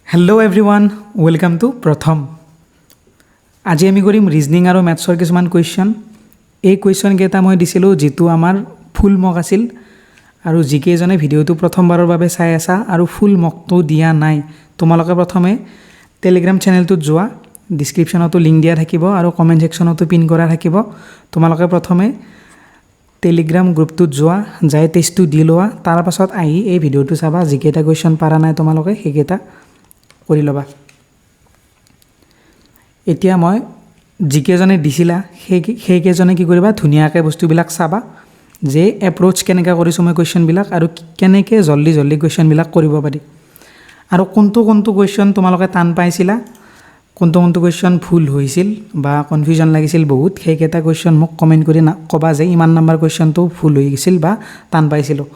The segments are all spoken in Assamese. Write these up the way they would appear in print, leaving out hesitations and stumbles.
হেল্ল' এভৰিৱান ৱেলকাম টু প্ৰথম আজি আমি কৰিম ৰিজনিং আৰু মেথছৰ কিছুমান কুৱেশ্যন এই কুৱেশ্যনকেইটা মই দিছিলোঁ যিটো আমাৰ ফুল মক আছিল আৰু যিকেইজনে ভিডিঅ'টো প্ৰথমবাৰৰ বাবে চাই আছা আৰু ফুল মকটো দিয়া নাই তোমালোকে প্ৰথমে টেলিগ্ৰাম চেনেলটোত যোৱা ডিছক্ৰিপশ্যনতো লিংক দিয়া থাকিব আৰু কমেণ্ট ছেকশ্যনতো পিন কৰা থাকিব তোমালোকে প্ৰথমে টেলিগ্ৰাম গ্ৰুপটোত যোৱা যাই টেষ্টটো দি লোৱা তাৰ পাছত আহি এই ভিডিঅ'টো চাবা যিকেইটা কুৱেশ্যন পাৰা নাই তোমালোকে সেইকেইটা কৰি ল'বা এতিয়া মই যিকেইজনে দিছিলা সেইকেইজনে কি কৰিবা ধুনীয়াকৈ বস্তুবিলাক চাবা যে এপ্ৰ'চ কেনেকৈ কৰিছোঁ মই কুৱেশ্যনবিলাক আৰু কেনেকৈ জল্দি কুৱেশ্যনবিলাক কৰিব পাৰি আৰু কোনটো কুৱেশ্যন তোমালোকে টান পাইছিলা কোনটো কুৱেশ্যন ভুল হৈছিল বা কনফিউজন লাগিছিল বহুত সেইকেইটা কুৱেশ্যন মোক কমেণ্ট কৰি ক'বা যে ইমান নম্বৰ কুৱেশ্যনটো ভুল হৈ গৈছিল বা টান পাইছিলোঁ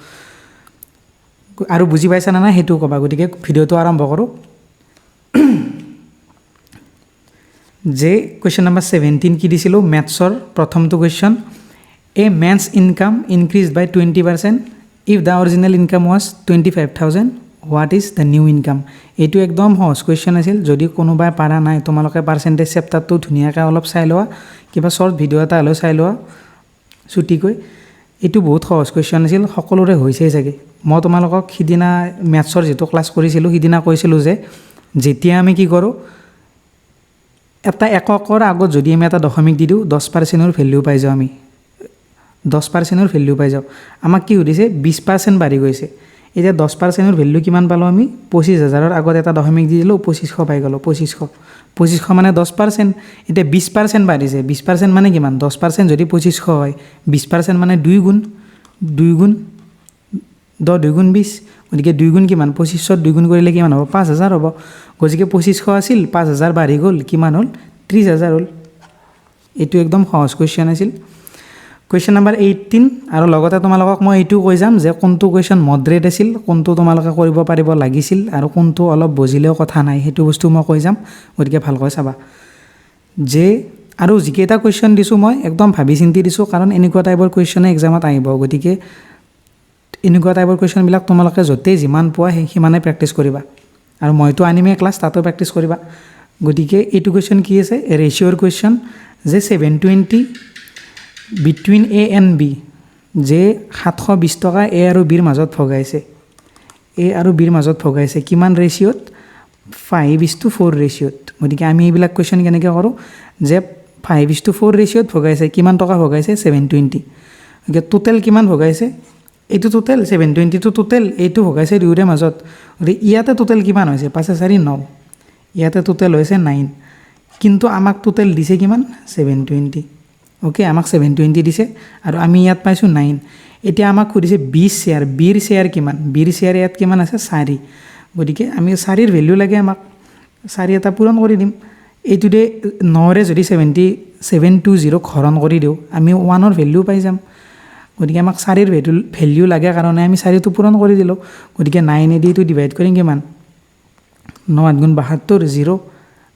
আৰু বুজি পাইছা নে নাই সেইটো ক'বা গতিকে ভিডিঅ'টো আৰম্ভ কৰোঁ যে কুৱেশ্যন নম্বৰ 17 কি দিছিলোঁ মেথছৰ প্ৰথমটো question a man's income increase by 20% if the original income was 25,000 what is the new income এইটো একদম সহজ কুৱেশ্যন আছিল যদি কোনোবাই পাৰা নাই তোমালোকে পাৰ্চেণ্টেজ চেপ্টাৰটো ধুনীয়াকৈ অলপ চাই লোৱা কিবা শ্বৰ্ট ভিডিঅ' এটা হ'লেও চাই লোৱা ছুটিকৈ এইটো বহুত সহজ কুৱেশ্যন আছিল সকলোৰে হৈছেই চাগে মই তোমালোকক সিদিনা মেথছৰ যিটো ক্লাছ কৰিছিলোঁ সিদিনা কৈছিলোঁ যে যেতিয়া আমি কি কৰোঁ এটা এককৰ আগত যদি আমি এটা দশমিক দি দিওঁ 10%ৰ ভেলিউ পাই যাওঁ আমি 10%ৰ ভেলিউ পাই যাওঁ আমাক কি সুধিছে 20% বাঢ়ি গৈছে এতিয়া 10%ৰ ভেলিউ কিমান পালোঁ আমি 25,000ৰ আগত এটা দশমিক দি দিলোঁ 2500 পাই গ'লোঁ 2500 মানে 10% এতিয়া 20% বাঢ়িছে 20% মানে কিমান 10% যদি 2500 হয় 20% মানে 2 গুণ 10 2 গুণ 20 গতিকে 2 গুণ কিমান 2500 2 গুণ কৰিলে কিমান হ'ব 5,000 হ'ব গতিকে 2500 আছিল 5,000 বাঢ়ি গ'ল কিমান হ'ল 30,000 হ'ল এইটো একদম সহজ কুৱেশ্যন আছিল কুৱেশ্যন নম্বৰ 18 আৰু লগতে তোমালোকক মই এইটো কৈ যাম যে কোনটো কুৱেশ্যন মডাৰেট আছিল কোনটো তোমালোকে কৰিব পাৰিব লাগিছিল আৰু কোনটো অলপ বুজিলেও কথা নাই সেইটো বস্তু মই কৈ যাম গতিকে ভালকৈ চাবা যে আৰু যিকেইটা কুৱেশ্যন দিছোঁ মই একদম ভাবি চিন্তি দিছোঁ কাৰণ এনেকুৱা টাইপৰ কুৱেশ্যনে এক্সামত আহিব গতিকে এনেকুৱা টাইপৰ কুৱেশ্যনবিলাক তোমালোকে য'তেই যিমান পোৱা সিমানে প্ৰেক্টিছ কৰিবা আৰু মইতো আনিমেই ক্লাছ তাতো প্ৰেক্টিছ কৰিবা গতিকে এইটো কুৱেশ্যন কি আছে ৰেচিঅ'ৰ কুৱেশ্যন যে 720 বিটুইন এ এণ্ড বি যে 720 টকা এ আৰু বিৰ মাজত ভগাইছে এ আৰু বিৰ মাজত ভগাইছে কিমান ৰেচিঅ'ত 5:4 ৰেচিঅ'ত গতিকে আমি এইবিলাক কুৱেশ্যন কেনেকৈ কৰোঁ যে 5:4 ৰেচিঅ'ত ভগাইছে কিমান টকা ভগাইছে 720 গতিকে টোটেল কিমান ভগাইছে এইটো টোটেল 720টো টোটেল এইটো ভগাইছে দুয়োৰে মাজত গতিকে ইয়াতে টোটেল কিমান হৈছে 5 4 9 ইয়াতে টোটেল হৈছে 9 কিন্তু আমাক টোটেল দিছে কিমান 720 অ'কে আমাক 720 দিছে আৰু আমি ইয়াত পাইছোঁ 9 এতিয়া আমাক সুধিছে 20 শ্বেয়াৰ বিৰ শ্বেয়াৰ কিমান বিৰ শ্বেয়াৰ ইয়াত কিমান আছে 4 গতিকে আমি 4ৰ ভেলিউ লাগে আমাক 4 এটা পূৰণ কৰি দিম এইটোতে 9ৰে যদি 720 হৰণ কৰি দিওঁ আমি 1ৰ ভেলিউ পাই যাম গতিকে আমাক 4ৰ ভেলিউ লাগে কাৰণে আমি 4টো পূৰণ কৰি দিলোঁ গতিকে 9 দি এইটো ডিভাইড কৰিম কিমান 9 × 72 0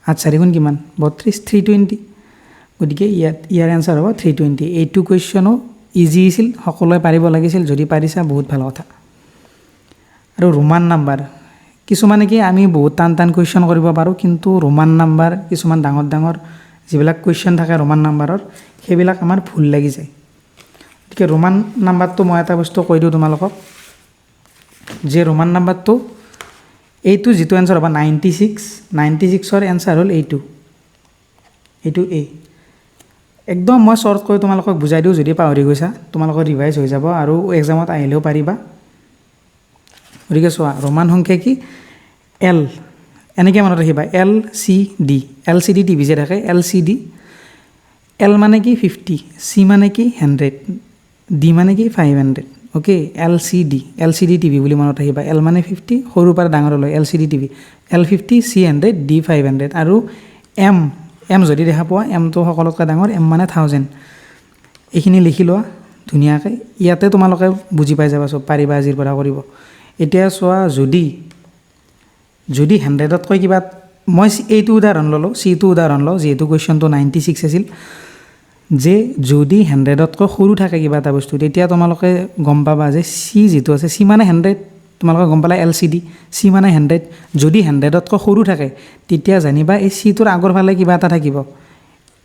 8 4 গুণ কিমান 32 320 গতিকে ইয়াৰ এনচাৰ হ'ব 320 এইটো কুৱেশ্যনো ইজি আছিল সকলোৱে পাৰিব লাগিছিল যদি পাৰিছা বহুত ভাল কথা আৰু ৰোমান নাম্বাৰ কিছুমানে কি আমি বহুত টান কুৱেশ্যন কৰিব পাৰোঁ কিন্তু ৰোমান নাম্বাৰ কিছুমান ডাঙৰ যিবিলাক কুৱেশ্যন থাকে ৰোমান নাম্বাৰৰ সেইবিলাক আমাৰ ভুল লাগি যায় গতিকে ৰোমান নাম্বাৰটো মই এটা বস্তু কৈ দিওঁ তোমালোকক যে ৰোমান নাম্বাৰটো এইটো যিটো এনচাৰ হ'ব 96ৰ এনচাৰ হ'ল এইটো এ একদম মই শ্বৰ্ট কৰি তোমালোকক বুজাই দিওঁ যদি পাহৰি গৈছা তোমালোকৰ ৰিভাইজ হৈ যাব আৰু এক্সামত আহিলেও পাৰিবা গতিকে চোৱা ৰোমান সংখ্যা কি এল এনেকৈ মনত ৰাখিবা LCD টিভি যে থাকে LCD এল মানে কি 50 চি মানে কি 100 ডি মানে কি 500 অ'কে LCD টিভি বুলি মনত ৰাখিবা এল মানে 50 সৰুৰ পৰা ডাঙৰলৈ LCD TV L50 C100 D500 আৰু এম যদি দেখা পোৱা এমটো সকলোতকৈ ডাঙৰ এম মানে 1000 এইখিনি লিখি লোৱা ধুনীয়াকৈ ইয়াতে তোমালোকে বুজি পাই যাবা চব পাৰিবা আজিৰ পৰা কৰিব এতিয়া চোৱা যদি 100তকৈ কিবা মই এইটো উদাহৰণ ল'লোঁ চিটো উদাহৰণ লওঁ যিহেতু কুৱেশ্যনটো 96 আছিল যে যদি 100তকৈ সৰু থাকে কিবা এটা বস্তু তেতিয়া তোমালোকে গম পাবা যে চি যিটো আছে চি মানে 100 তোমালোকে গম পালা LCD চি মানে 100 যদি 100তকৈ সৰু থাকে তেতিয়া জানিবা এই চিটোৰ আগৰ ফালে কিবা এটা থাকিব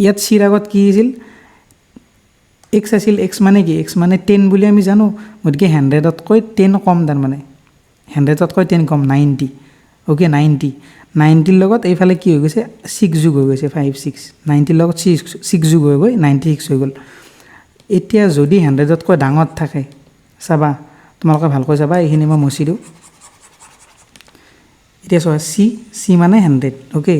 ইয়াত চিৰ আগত কি আছিল x আছিল x মানে কি x মানে 10 বুলি আমি জানো গতিকে 100তকৈ 10 কম তাৰ মানে 100তকৈ 10 কম 90 ওকে 90 লগত এইফালে কি হৈ গৈছে 6 যোগ হৈ গৈছে 5 6 90 লগত 6 যোগ হৈ গৈ 96 হৈ গ'ল এতিয়া যদি 100তকৈ ডাঙৰ থাকে চাবা তোমালোকে ভালকৈ চাবা এইখিনি মই মুছি দিওঁ এতিয়া চোৱা চি মানে 100 ওকে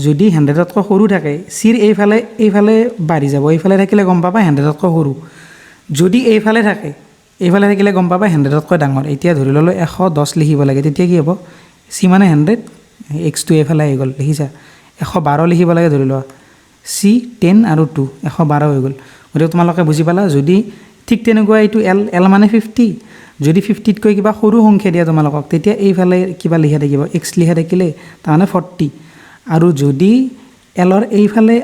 যদি 100তকৈ সৰু থাকে চিৰ এইফালে বাঢ়ি যাব এইফালে থাকিলে গম পাবা 100তকৈ সৰু যদি এইফালে থাকিলে গম পাবা 100তকৈ ডাঙৰ এতিয়া ধৰি ললো 110 লিখিব লাগে তেতিয়া কি হ'ব চি মানে 100 x টো এইফালে আহি গ'ল দেখিছা 112 লিখিব লাগে ধৰি লোৱা চি 10 আৰু 2 112 হৈ গ'ল গতিকে তোমালোকে বুজি পালা যদি ঠিক তেনেকুৱা এইটো l মানে 50 যদি 50তকৈ কিবা সৰু সংখ্যা দিয়া তোমালোকক তেতিয়া এইফালে কিবা লিখা থাকিব x লিখা থাকিলে তাৰমানে 40 আৰু যদি এলৰ এইফালে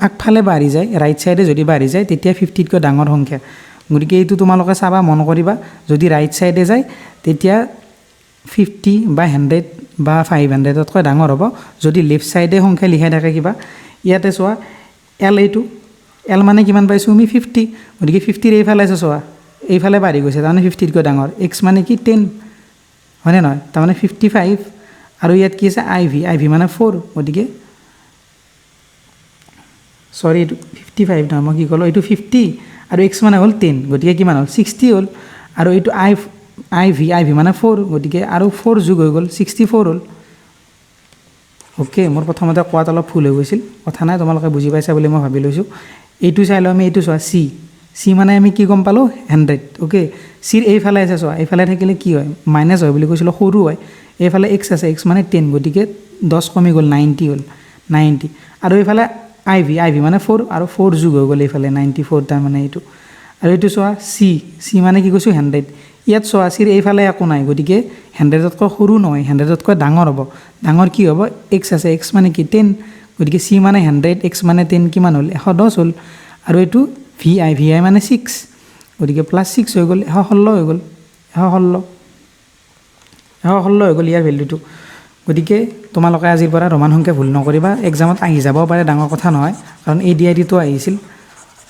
আগফালে বাঢ়ি যায় ৰাইট সাইডে যদি বাঢ়ি যায় তেতিয়া 50তকৈ ডাঙৰ সংখ্যা গতিকে এইটো তোমালোকে চাবা মন কৰিবা যদি ৰাইট সাইডে যায় তেতিয়া 50 বা 100 বা 500তকৈ ডাঙৰ হ'ব যদি লেফট সাইডে সংখ্যা লিখা থাকে কিবা ইয়াতে চোৱা l মানে কিমান পাইছো আমি 50 গতিকে 50ৰ এইফালে আছে চোৱা এইফালে বাঢ়ি গৈছে তাৰমানে 50তকৈ ডাঙৰ x মানে কি 10 হয়নে নহয় তাৰমানে 55 আৰু ইয়াত কি আছে iv মানে 4 গতিকে সৰি 55 নহয় মই কি ক'লো এইটো 50 আৰু x মানে হ'ল 10 গতিকে কিমান হ'ল 60 হ'ল আৰু এইটো iv মানে 4 গতিকে আৰু 4 যোগ হৈ গ'ল 64 হ'ল ওকে মোৰ প্ৰথমতে কোৱাত অলপ ভুল হৈ গৈছিল কথা নাই তোমালোকে বুজি পাইছা বুলি মই ভাবি লৈছো এইটো চাই লওঁ আমি এইটো চোৱা চি মানে আমি কি গম পালো 100 ওকে চিৰ এইফালে আছে চোৱা এইফালে থাকিলে কি হয় মাইনাস হয় বুলি কৈছিলো সৰু হয় এইফালে x আছে x মানে 10 গতিকে 10 কমি গ'ল 90 হ'ল 90 আৰু এইফালে iv মানে 4 আৰু 4 যোগ হৈ গ'ল এইফালে 94 তাৰ মানে এইটো আৰু এইটো চোৱা চি মানে কি কৈছো 100 ইয়াত চোৱা চিৰ এইফালে একো নাই গতিকে 100তকৈ সৰু নহয় 100তকৈ ডাঙৰ হ'ব ডাঙৰ কি হ'ব x আছে x মানে কি 10 গতিকে চি মানে 100 x মানে 10 কিমান হ'ল 110 হ'ল আৰু এইটো vi মানে 6 গতিকে +6 হৈ গ'ল 116 হৈ গ'ল 116 হৈ গ'ল ইয়াৰ ভ্যালুটো গতিকে তোমালোকে আজিৰ পৰা ৰোমান সংখ্যা ভুল নকৰিবা এক্সামত আহি যাব পাৰে ডাঙৰ কথা নহয় কাৰণ ADRE-টো আহিছিল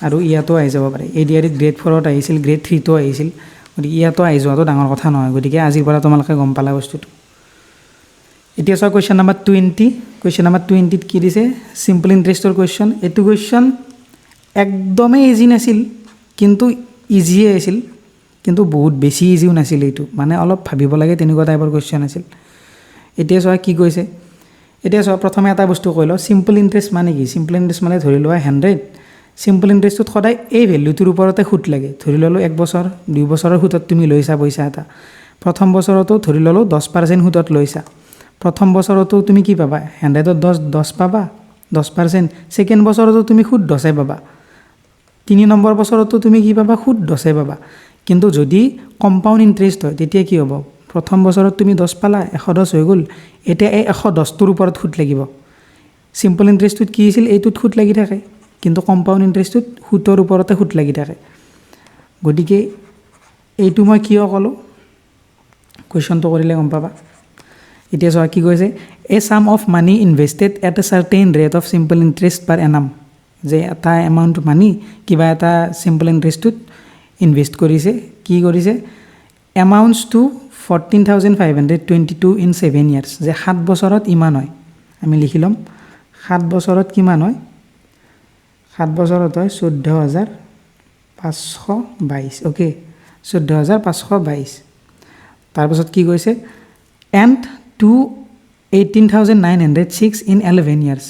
আৰু ইয়াতো আহি যাব পাৰে ADRE গ্ৰেড 4ত আহিছিল গ্ৰেড 3টো আহিছিল গতিকে ইয়াতো আহি যোৱাটো ডাঙৰ কথা নহয় গতিকে আজিৰ পৰা তোমালোকে গম পালা বস্তুটো এতিয়া চোৱা কোৱেশ্চন নম্বৰ 20 কি দিছে সিম্পল ইন্টাৰেষ্টৰ কোৱেশ্চন এটো কোৱেশ্চন একদমই ইজি নাছিল কিন্তু ইজিয়ে আছিল কিন্তু বহুত বেছি ইজিও নাছিল এইটো মানে অলপ ভাবিব লাগে তেনেকুৱা টাইপৰ কোৱেশ্চন আছিল এতিয়া চোৱা কি কৈছে এতিয়া চোৱা প্ৰথমে এটা বস্তু কৈ লওঁ সিম্পল ইন্টাৰেষ্ট মানে কি সিম্পল ইন্টাৰেষ্ট মানে ধৰি লোৱা 100 সিম্পল ইন্টাৰেষ্টত সদায় এই ভ্যালুটোৰ ওপৰতে সুত লাগে ধৰি ললো 1 বছৰ 2 বছৰৰ সুতত তুমি লৈছা পইচা এটা প্ৰথম বছৰতো ধৰি ললো 10% সুতত লৈছা প্ৰথম বছৰতো তুমি কি পাবা 100ত 10 পাবা 10% সেকেন্ড বছৰতো তুমি সুত 10 পাবা 3 নম্বৰ বছৰতো তুমি কি পাবা সুত 10 পাবা কিন্তু যদি কম্পাউণ্ড ইন্টাৰেষ্ট হয় তেতিয়া কি হ'ব প্ৰথম বছৰত তুমি 10 পালা 110 হৈ গ'ল এতিয়া এই 110 টোৰ ওপৰত সুত লাগিব সিম্পল ইন্টাৰেষ্টত কি আছিল এইটোত সুত লাগি থাকে কিন্তু কম্পাউণ্ড ইন্টাৰেষ্টত সুতৰ ওপৰতে সুত লাগি থাকে গতিকে এইটো মই কিয় ক'লো কোৱেশ্চনটো কৰিলে গম পাবা এতিয়া চোৱা কি কৈছে a sum of money invested at a certain rate of simple interest per annum যে এটা এমাউণ্ট মানি কিবা এটা সিম্পল ইন্টাৰেষ্টত ইনভেষ্ট কৰিছে কি কৰিছে এমাউণ্টছ টু 14,522 ইন 7 ইয়াৰ্ছ যে 7 বছৰত ইমান হয় আমি লিখি ল'ম 7 বছৰত কিমান হয় 7 বছৰত হয় 14,522 ওকে 14,522 তাৰপিছত কি কৈছে এণ্ড টু 18,906 ইন 11 ইয়াৰ্ছ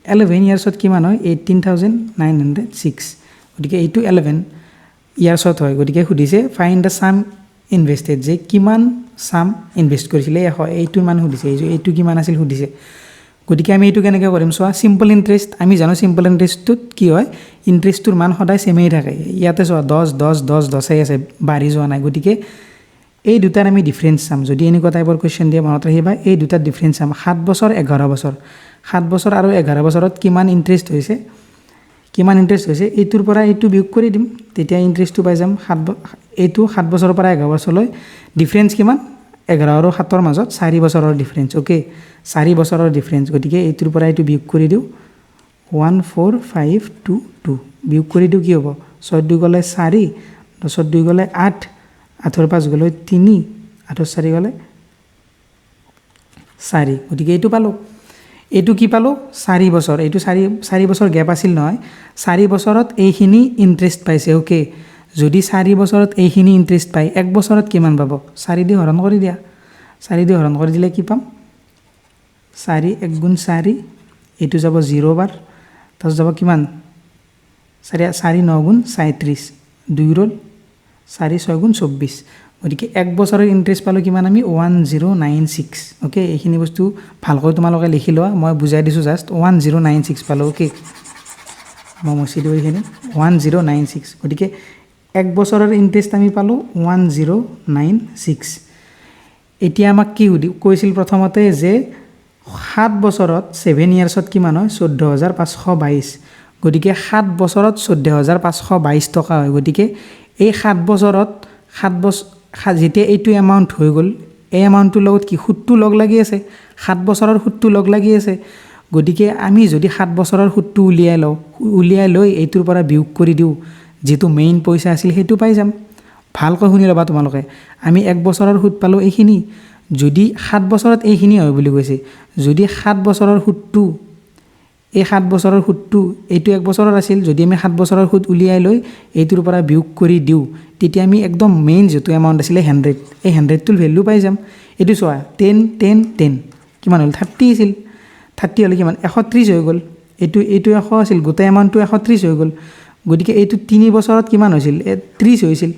11 ইয়াৰ্ছত কিমান হয় 18,906 গতিকে এইটো 11 ইয়াৰ্ছত হয় গতিকে সুধিছে ফাইণ্ড দ্য সাম ইনভেষ্টেড যে কিমান সাম ইনভেষ্ট কৰিছিলে এইটো মান সুধিছে এইটো কিমান আছিল সুধিছে গতিকে আমি এইটো কেনেকৈ কৰিম চোৱা সিম্পল ইন্টাৰেষ্ট আমি জানো সিম্পল ইন্টাৰেষ্টটোত কি হয় ইন্টাৰেষ্টটোৰ মান সদায় সেমেই থাকে ইয়াতে চোৱা 10 আছে বাঢ়ি যোৱা নাই গতিকে এই দুটাৰ আমি ডিফাৰেন্স চাম যদি এনেকুৱা টাইপৰ কোৱেশ্চন দিয়ে মনত ৰাখিবা এই দুটাৰ ডিফাৰেন্স চাম 7 বছৰ 11 বছৰ 7 বছৰ আৰু 11 বছৰত কিমান ইন্টাৰেষ্ট হৈছে এইটোৰ পৰা এইটো বিয়োগ কৰি দিম তেতিয়া ইন্টাৰেষ্টটো পাই যাম এইটো 7 বছৰৰ পৰা 11 বছৰলৈ ডিফাৰেন্স কিমান 11 আৰু 7 মাজত 4 বছৰৰ ডিফাৰেন্স ওকে 4 বছৰৰ ডিফাৰেন্স গতিকে এইটোৰ পৰা এইটো বিয়োগ কৰি দিও 14522 বিয়োগ কৰি দিও কি হ'ব 6 2 গলে 4 10 2 গলে 8 8 5 গলে 3 8 4 গলে 4 গতিকে এইটো পালো এইটো কি পালো 4 বছৰ এইটো 4 বছৰ গ্যাপ আছিল নহয় 4 বছৰত এইখিনি ইন্টাৰেষ্ট পাইছে ওকে যদি 4 বছৰত এইখিনি ইন্টাৰেষ্ট পাই 1 বছৰত কিমান পাব 4 দি হৰণ কৰি দিয়া 4 দি হৰণ কৰি দিলে কি পাম 4 1 গুণ 4 এইটো যাব 0 বাৰ তাছ যাব কিমান 4 9 গুণ 37 2 ৰল 4 6 গুণ 24 গতিকে 1 বছৰৰ ইন্টাৰেষ্ট পালো কিমান আমি 1096 ওকে এইখিনি বস্তু ভালকৈ তোমালোকে লিখি লোৱা মই বুজাই দিছো জাস্ট 1096 পালো ওকে মই মছি দিও এইখিনি 1096 গতিকে 1 বছৰৰ ইন্টাৰেষ্ট আমি পালো 1096 এতিয়া আমাক কি কৈছিল প্ৰথমতে যে 7 বছৰত 7 ইয়াৰ্ছত কিমান হয় 14522 গতিকে 7 বছৰত 14522 টকা হয় গতিকে এই 7 বছৰত 7 বছৰ যেতিয়া এইটো এমাউন্ট হৈ গল এই এমাউন্টৰ লগত কি সুতটো লগ লাগি আছে 7 বছৰৰ সুতটো লগ লাগি আছে গতিকে আমি যদি 7 বছৰৰ সুতটো উলিয়াই লৈ এইটোৰ পৰা বিয়োগ কৰি দিও যেটো মেইন পইচা আছিল হেতু পাই যাম ভালকৈ শুনি লবা তোমালোকে আমি 1 বছৰৰ সুত পালো এইখিনি যদি 7 বছৰত এইখিনি হয় বুলি কৈছে যদি 7 বছৰৰ সুতটো এই 7 বছৰৰ সুতটো এইটো 1 বছৰৰ আছিল যদি আমি 7 বছৰৰ সুত উলিয়াই লৈ এইটোৰ পৰা বিয়োগ কৰি দিও তেতিয়া আমি একদম মেইন যেটো এমাউন্ট আছিল 100 এই 100 টোৰ ভ্যালু পাই যাম এটো চোৱা 10 10 10 কিমান হল 30 আছিল 30 হলে কিমান 130 হৈ গল এইটো 100 আছিল গোটেই এমাউন্টটো 130 হৈ গল গতিকে এইটো 3 বছৰত কিমান হৈছিল 30 হৈছিল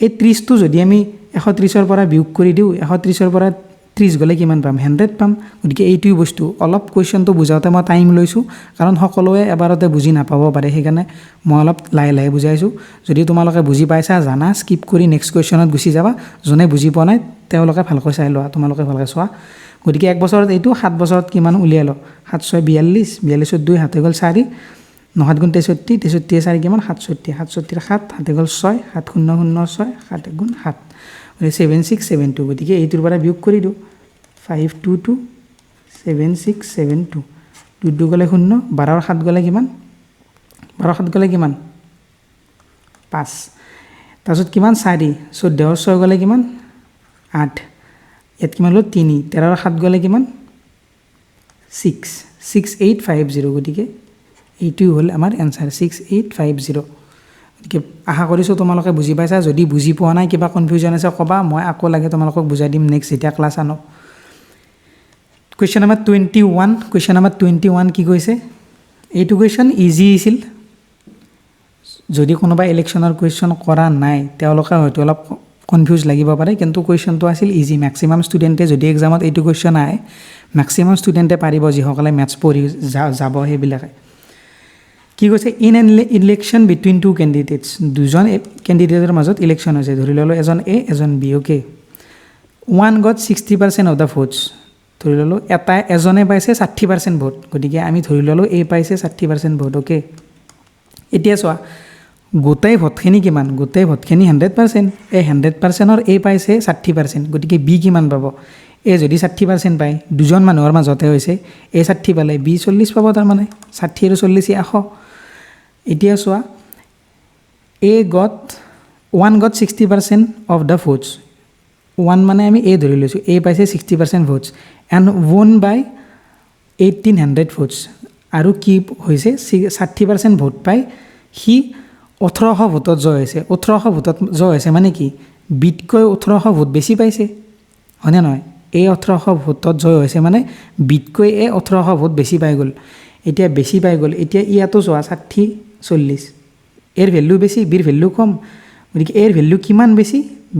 এই 30 টো যদি আমি 130 ৰ পৰা বিয়োগ কৰি দিও 130 ৰ পৰা 30 গলে কিমান পাম 100 পাম গতিকে এইটোই বস্তু অলপ কোৱেশ্চনটো বুজাওতে মই টাইম লৈছো কাৰণ সকলোৱে এবাৰতে বুজি নাপাব পাৰে সেইকাৰণে মই অলপ লাহে বুজাইছো যদি তোমালোকে বুজি পাইছা জানা স্কিপ কৰি নেক্সট কোৱেশ্চনত গুচি যাবা জনে বুজি পোৱা নাই তেওঁলোকে ভালকৈ চাই লোৱা তোমালোকে ভালকৈ চোৱা গতিকে 1 বছৰত এইটো 7 বছৰত কিমান উলিয়াই ল 7 6 42 42 2 হাতে গল 4 9 গুণ 63 63 4 কিমান 67 67 7 হাতে গল 6 7 0 0 6 7 গুণ 7 7672 গতিকে এইটোৰ পৰা বিয়োগ কৰি দিও 522 7672 2 গলে 0 12 7 গলে কিমান 12 7 গলে কিমান 5 তাৰছত কিমান 4 14 6 গলে কিমান 8 ইয়াত কিমান হল 3 13 7 গলে কিমান 6 6850 গতিকে এইটো হল আমাৰ आंसर 6850 গতিকে আশা কৰিছো তোমালোকে বুজি পাইছা যদি বুজি পোৱা নাই কিবা কনফিউজন আছে কবা মই আকৌ লাগে তোমালোকক বুজাই দিম নেক্সট যেতিয়া ক্লাস আনো Question number 21 কি কৈছে এইটো কোৱেশ্চন ইজি আছিল যদি কোনোবা ইলেকশনৰ কোৱেশ্চন কৰা নাই তেওঁলোকে হয়তো অলপ কনফিউজ লাগিব পাৰে কিন্তু কোৱেশ্চনটো আছিল ইজি ম্যাক্সিমাম ষ্টুডেন্টে যদি এক্সামত এইটো কোৱেশ্চন আহে ম্যাক্সিমাম ষ্টুডেন্টে পাৰিব যি সকলে ম্যাথছ পঢ়ি যাব হেবিলাকে কি কৈছে in an election between two candidates দুজন ক্যান্ডিডেটৰ মাজত ইলেকশন হৈছে ধৰি ললো এজন এ এজন B okay one got 60% of the votes ধৰি ললো এজনে পাইছে 60% ভোট গতিকে আমি ধৰি ললো এ পাইছে 60% ভোট ওকে এতিয়া চোৱা গোটাই ভোটখিনি কিমান গোটাই ভোটখিনি 100% এই 100% অৰ এ পাইছে 60% গতিকে বি কিমান পাব এ যদি 60% পায় দুজন মানুহৰ মাজতে হৈছে এ 60 পালে বি 40 পাব তাৰ মানে 60 আৰু 40 100 এতিয়া চোৱা A got 1 got 60% of the votes 1 মানে আমি এ ধৰি লৈছো এ পাইছে 60% votes and won by 1800 votes আৰু কি হৈছে 60% ভোট পাই হি 1800 ভোটত জয় হৈছে 1800 ভোটত জয় হৈছে মানে কি বিটকৈ 1800 ভোট বেছি পাইছে হয়নে নহয় এই 1800 ভোটত জয় হৈছে মানে বিটকৈ এই 1800 ভোট বেছি পাই গল এতিয়া বেছি পাই গল এতিয়া ইয়াতো যোৱা 60 40 এৰ ভ্যালু বেছি বিৰ ভ্যালু কম গতিকে এর ভ্যালু কিমান বেছি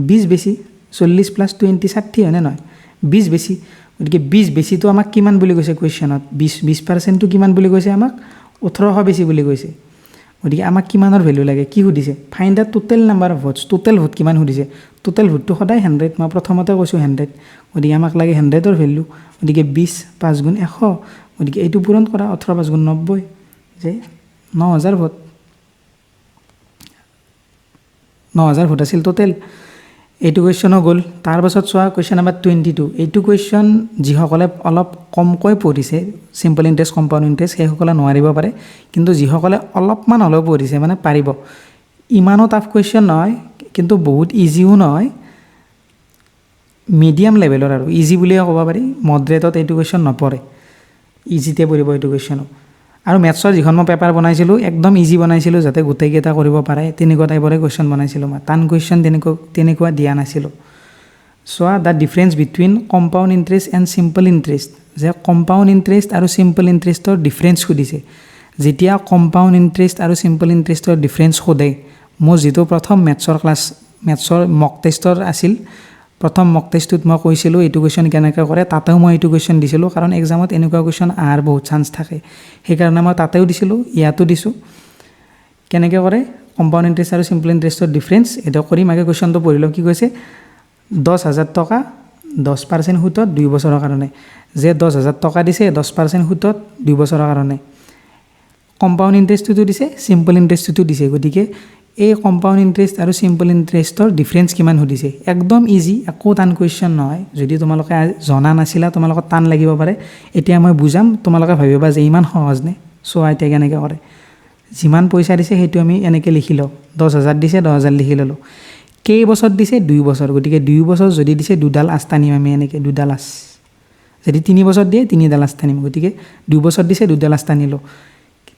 20 বেছি 40 + 20 60 হয়নে নহয় 20 বেছি গতিকে 20 বেছি তো আমাক কিমান বুলি কৈছে কোৱেশ্চনত 20% তো কিমান বুলি কৈছে আমাক 1800 বেছি বুলি কৈছে গতিকে আমাক কিমানৰ ভ্যালু লাগে কি সুধিছে find da total number of votes total vote কিমান সুধিছে টোটাল ভোটটো সদায় 100 মই প্ৰথমতে কৈছো 100 গতিকে আমাক লাগে 100 ৰ ভ্যালু গতিকে 20 5 গুণ 100 গতিকে এইটো পূৰণ কৰা 18 5 গুণ 90 যে 9000 ভোট 9000 ভোট আছিল টোটাল এইটো কুৱেশ্যনো গ'ল। তাৰপাছত চোৱা কুৱেশ্যন নাম্বাৰ 22। এইটো কুৱেশ্যন যিসকলে অলপ কমকৈ পঢ়িছে চিম্পল ইণ্টাৰেষ্ট কম্পাউণ্ড ইণ্টাৰেষ্ট সেইসকলে নোৱাৰিব পাৰে, কিন্তু যিসকলে অলপমান হ'লেও পঢ়িছে মানে পাৰিব। ইমানো টাফ কুৱেশ্যন নহয়, কিন্তু বহুত ইজিও নহয়, মিডিয়াম লেভেলৰ আৰু ইজি বুলিয়ে ক'ব পাৰি। মডাৰেটত এইটো কুৱেশ্যন নপৰে, ইজিতে পৰিব এইটো কুৱেশ্যনো। আৰু মেথছৰ যিখন মই পেপাৰ বনাইছিলোঁ একদম ইজি বনাইছিলোঁ, যাতে গোটেইকেইটা কৰিব পাৰে তেনেকুৱা টাইপৰে কুৱেশ্যন বনাইছিলোঁ মই। টান কুৱেশ্যন তেনেকুৱা দিয়া নাছিলোঁ। চোৱা the difference between compound interest and simple interest, যে কম্পাউণ্ড ইণ্টাৰেষ্ট আৰু চিম্পল ইণ্টাৰেষ্টৰ ডিফাৰেঞ্চ সুধিছে। যেতিয়া কম্পাউণ্ড ইণ্টাৰেষ্ট আৰু চিম্পল ইণ্টাৰেষ্টৰ ডিফাৰেঞ্চ সোধে, মোৰ যিটো প্ৰথম মেথছৰ মক টেষ্টৰ আছিল, প্ৰথম মক টেষ্টটোত মই কৈছিলোঁ এইটো কুৱেশ্যন কেনেকৈ কৰে, তাতেও মই এইটো কুৱেশ্যন দিছিলোঁ, কাৰণ এক্সামত এনেকুৱা কুৱেশ্যন অহাৰ বহুত চান্স থাকে, সেইকাৰণে মই তাতেও দিছিলোঁ, ইয়াতো দিছোঁ। কেনেকৈ কৰে কম্পাউণ্ড ইণ্টাৰেষ্ট আৰু চিম্পল ইণ্টাৰেষ্টৰ ডিফাৰেঞ্চ, এইটো কৰিম। আগে কুৱেশ্যনটো পঢ়ি লওঁ। কি কৈছে? 10,000 টকা 10% সুতত 2 বছৰৰ কাৰণে, যে 10,000 টকা দিছে 10% সুতত 2 বছৰৰ কাৰণে। কম্পাউণ্ড ইণ্টাৰেষ্টটো দিছে, চিম্পল ইণ্টাৰেষ্টটো দিছে, গতিকে এই কম্পাউণ্ড ইণ্টাৰেষ্ট আৰু চিম্পল ইণ্টাৰেষ্টৰ ডিফাৰেঞ্চ কিমান সুধিছে। একদম ইজি, একো টান কুৱেশ্যন নহয়। যদি তোমালোকে জনা নাছিলা, তোমালোকৰ টান লাগিব পাৰে, এতিয়া মই বুজাম, তোমালোকে ভাবিবা যে ইমান সহজ নে। চোৱা এতিয়া কেনেকৈ কৰে। যিমান পইচা দিছে সেইটো আমি এনেকৈ লিখি লওঁ। 10,000 দিছে, 10,000 লিখি ল'লোঁ। কেইবছৰ দিছে? 2 বছৰ, গতিকে 2 বছৰ যদি দিছে 2ডাল আঁচ টানিম আমি এনেকৈ, 2ডাল আঁচ। যদি 3 বছৰ দিয়ে 3ডাল আঁচ টানিম, গতিকে 2 বছৰ দিছে 2ডাল আঁচ টানিলোঁ।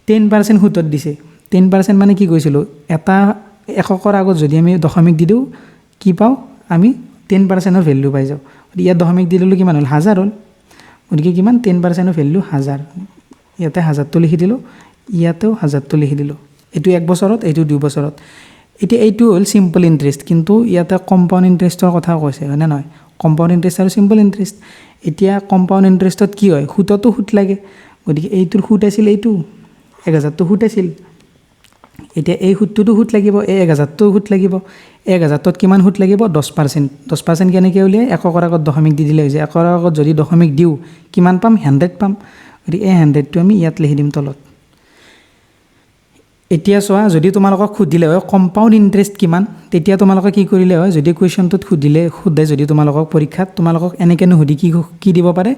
10% সুতত দিছে। 10% মানে কি কৈছিলোঁ, এটা এককৰ আগত যদি আমি দশমিক দি দিওঁ কি পাওঁ আমি? 10%ৰ ভেল্যু পাই যাওঁ। ইয়াত দশমিক দি দিলোঁ, কিমান হ'ল? 1000 হ'ল। গতিকে কিমান? 10%ৰ ভেল্যু 1000। ইয়াতে 1000টো লিখি দিলোঁ, ইয়াতেও 1000টো লিখি দিলোঁ। এইটো 1 বছৰত, এইটো 2 বছৰত। এতিয়া এইটো হ'ল চিম্পল ইণ্টাৰেষ্ট, কিন্তু ইয়াতে কম্পাউণ্ড ইণ্টাৰেষ্টৰ কথা কৈছে, হয়নে নহয়? কম্পাউণ্ড ইণ্টাৰেষ্ট আৰু চিম্পল ইণ্টাৰেষ্ট। এতিয়া কম্পাউণ্ড ইণ্টাৰেষ্টত কি হয়? সুততো সুত লাগে, গতিকে এইটোৰ সুত আছিল, এইটো 1000টো সুত আছিল। এতিয়া এই সুতটোতো সুত লাগিব, এই 1000টো সুত লাগিব। 1000ত কিমান সুত লাগিব? 10%। 10% কেনেকৈ উলিয়াই? এককৰ আগত দশমিক দি দিলে হৈ যায়। একৰ আগত যদি দশমিক দিওঁ কিমান পাম? 100 পাম। গতিকে এই 100টো আমি ইয়াত লিখি দিম তলত। এতিয়া চোৱা, যদি তোমালোকক সুধিলে হয় কম্পাউণ্ড ইণ্টাৰেষ্ট কিমান, তেতিয়া তোমালোকে কি কৰিলে হয়? যদি কুৱেশ্যনটোত সোধে যদি তোমালোকক পৰীক্ষাত, তোমালোকক এনেকৈ নুসুধি কি দিব পাৰে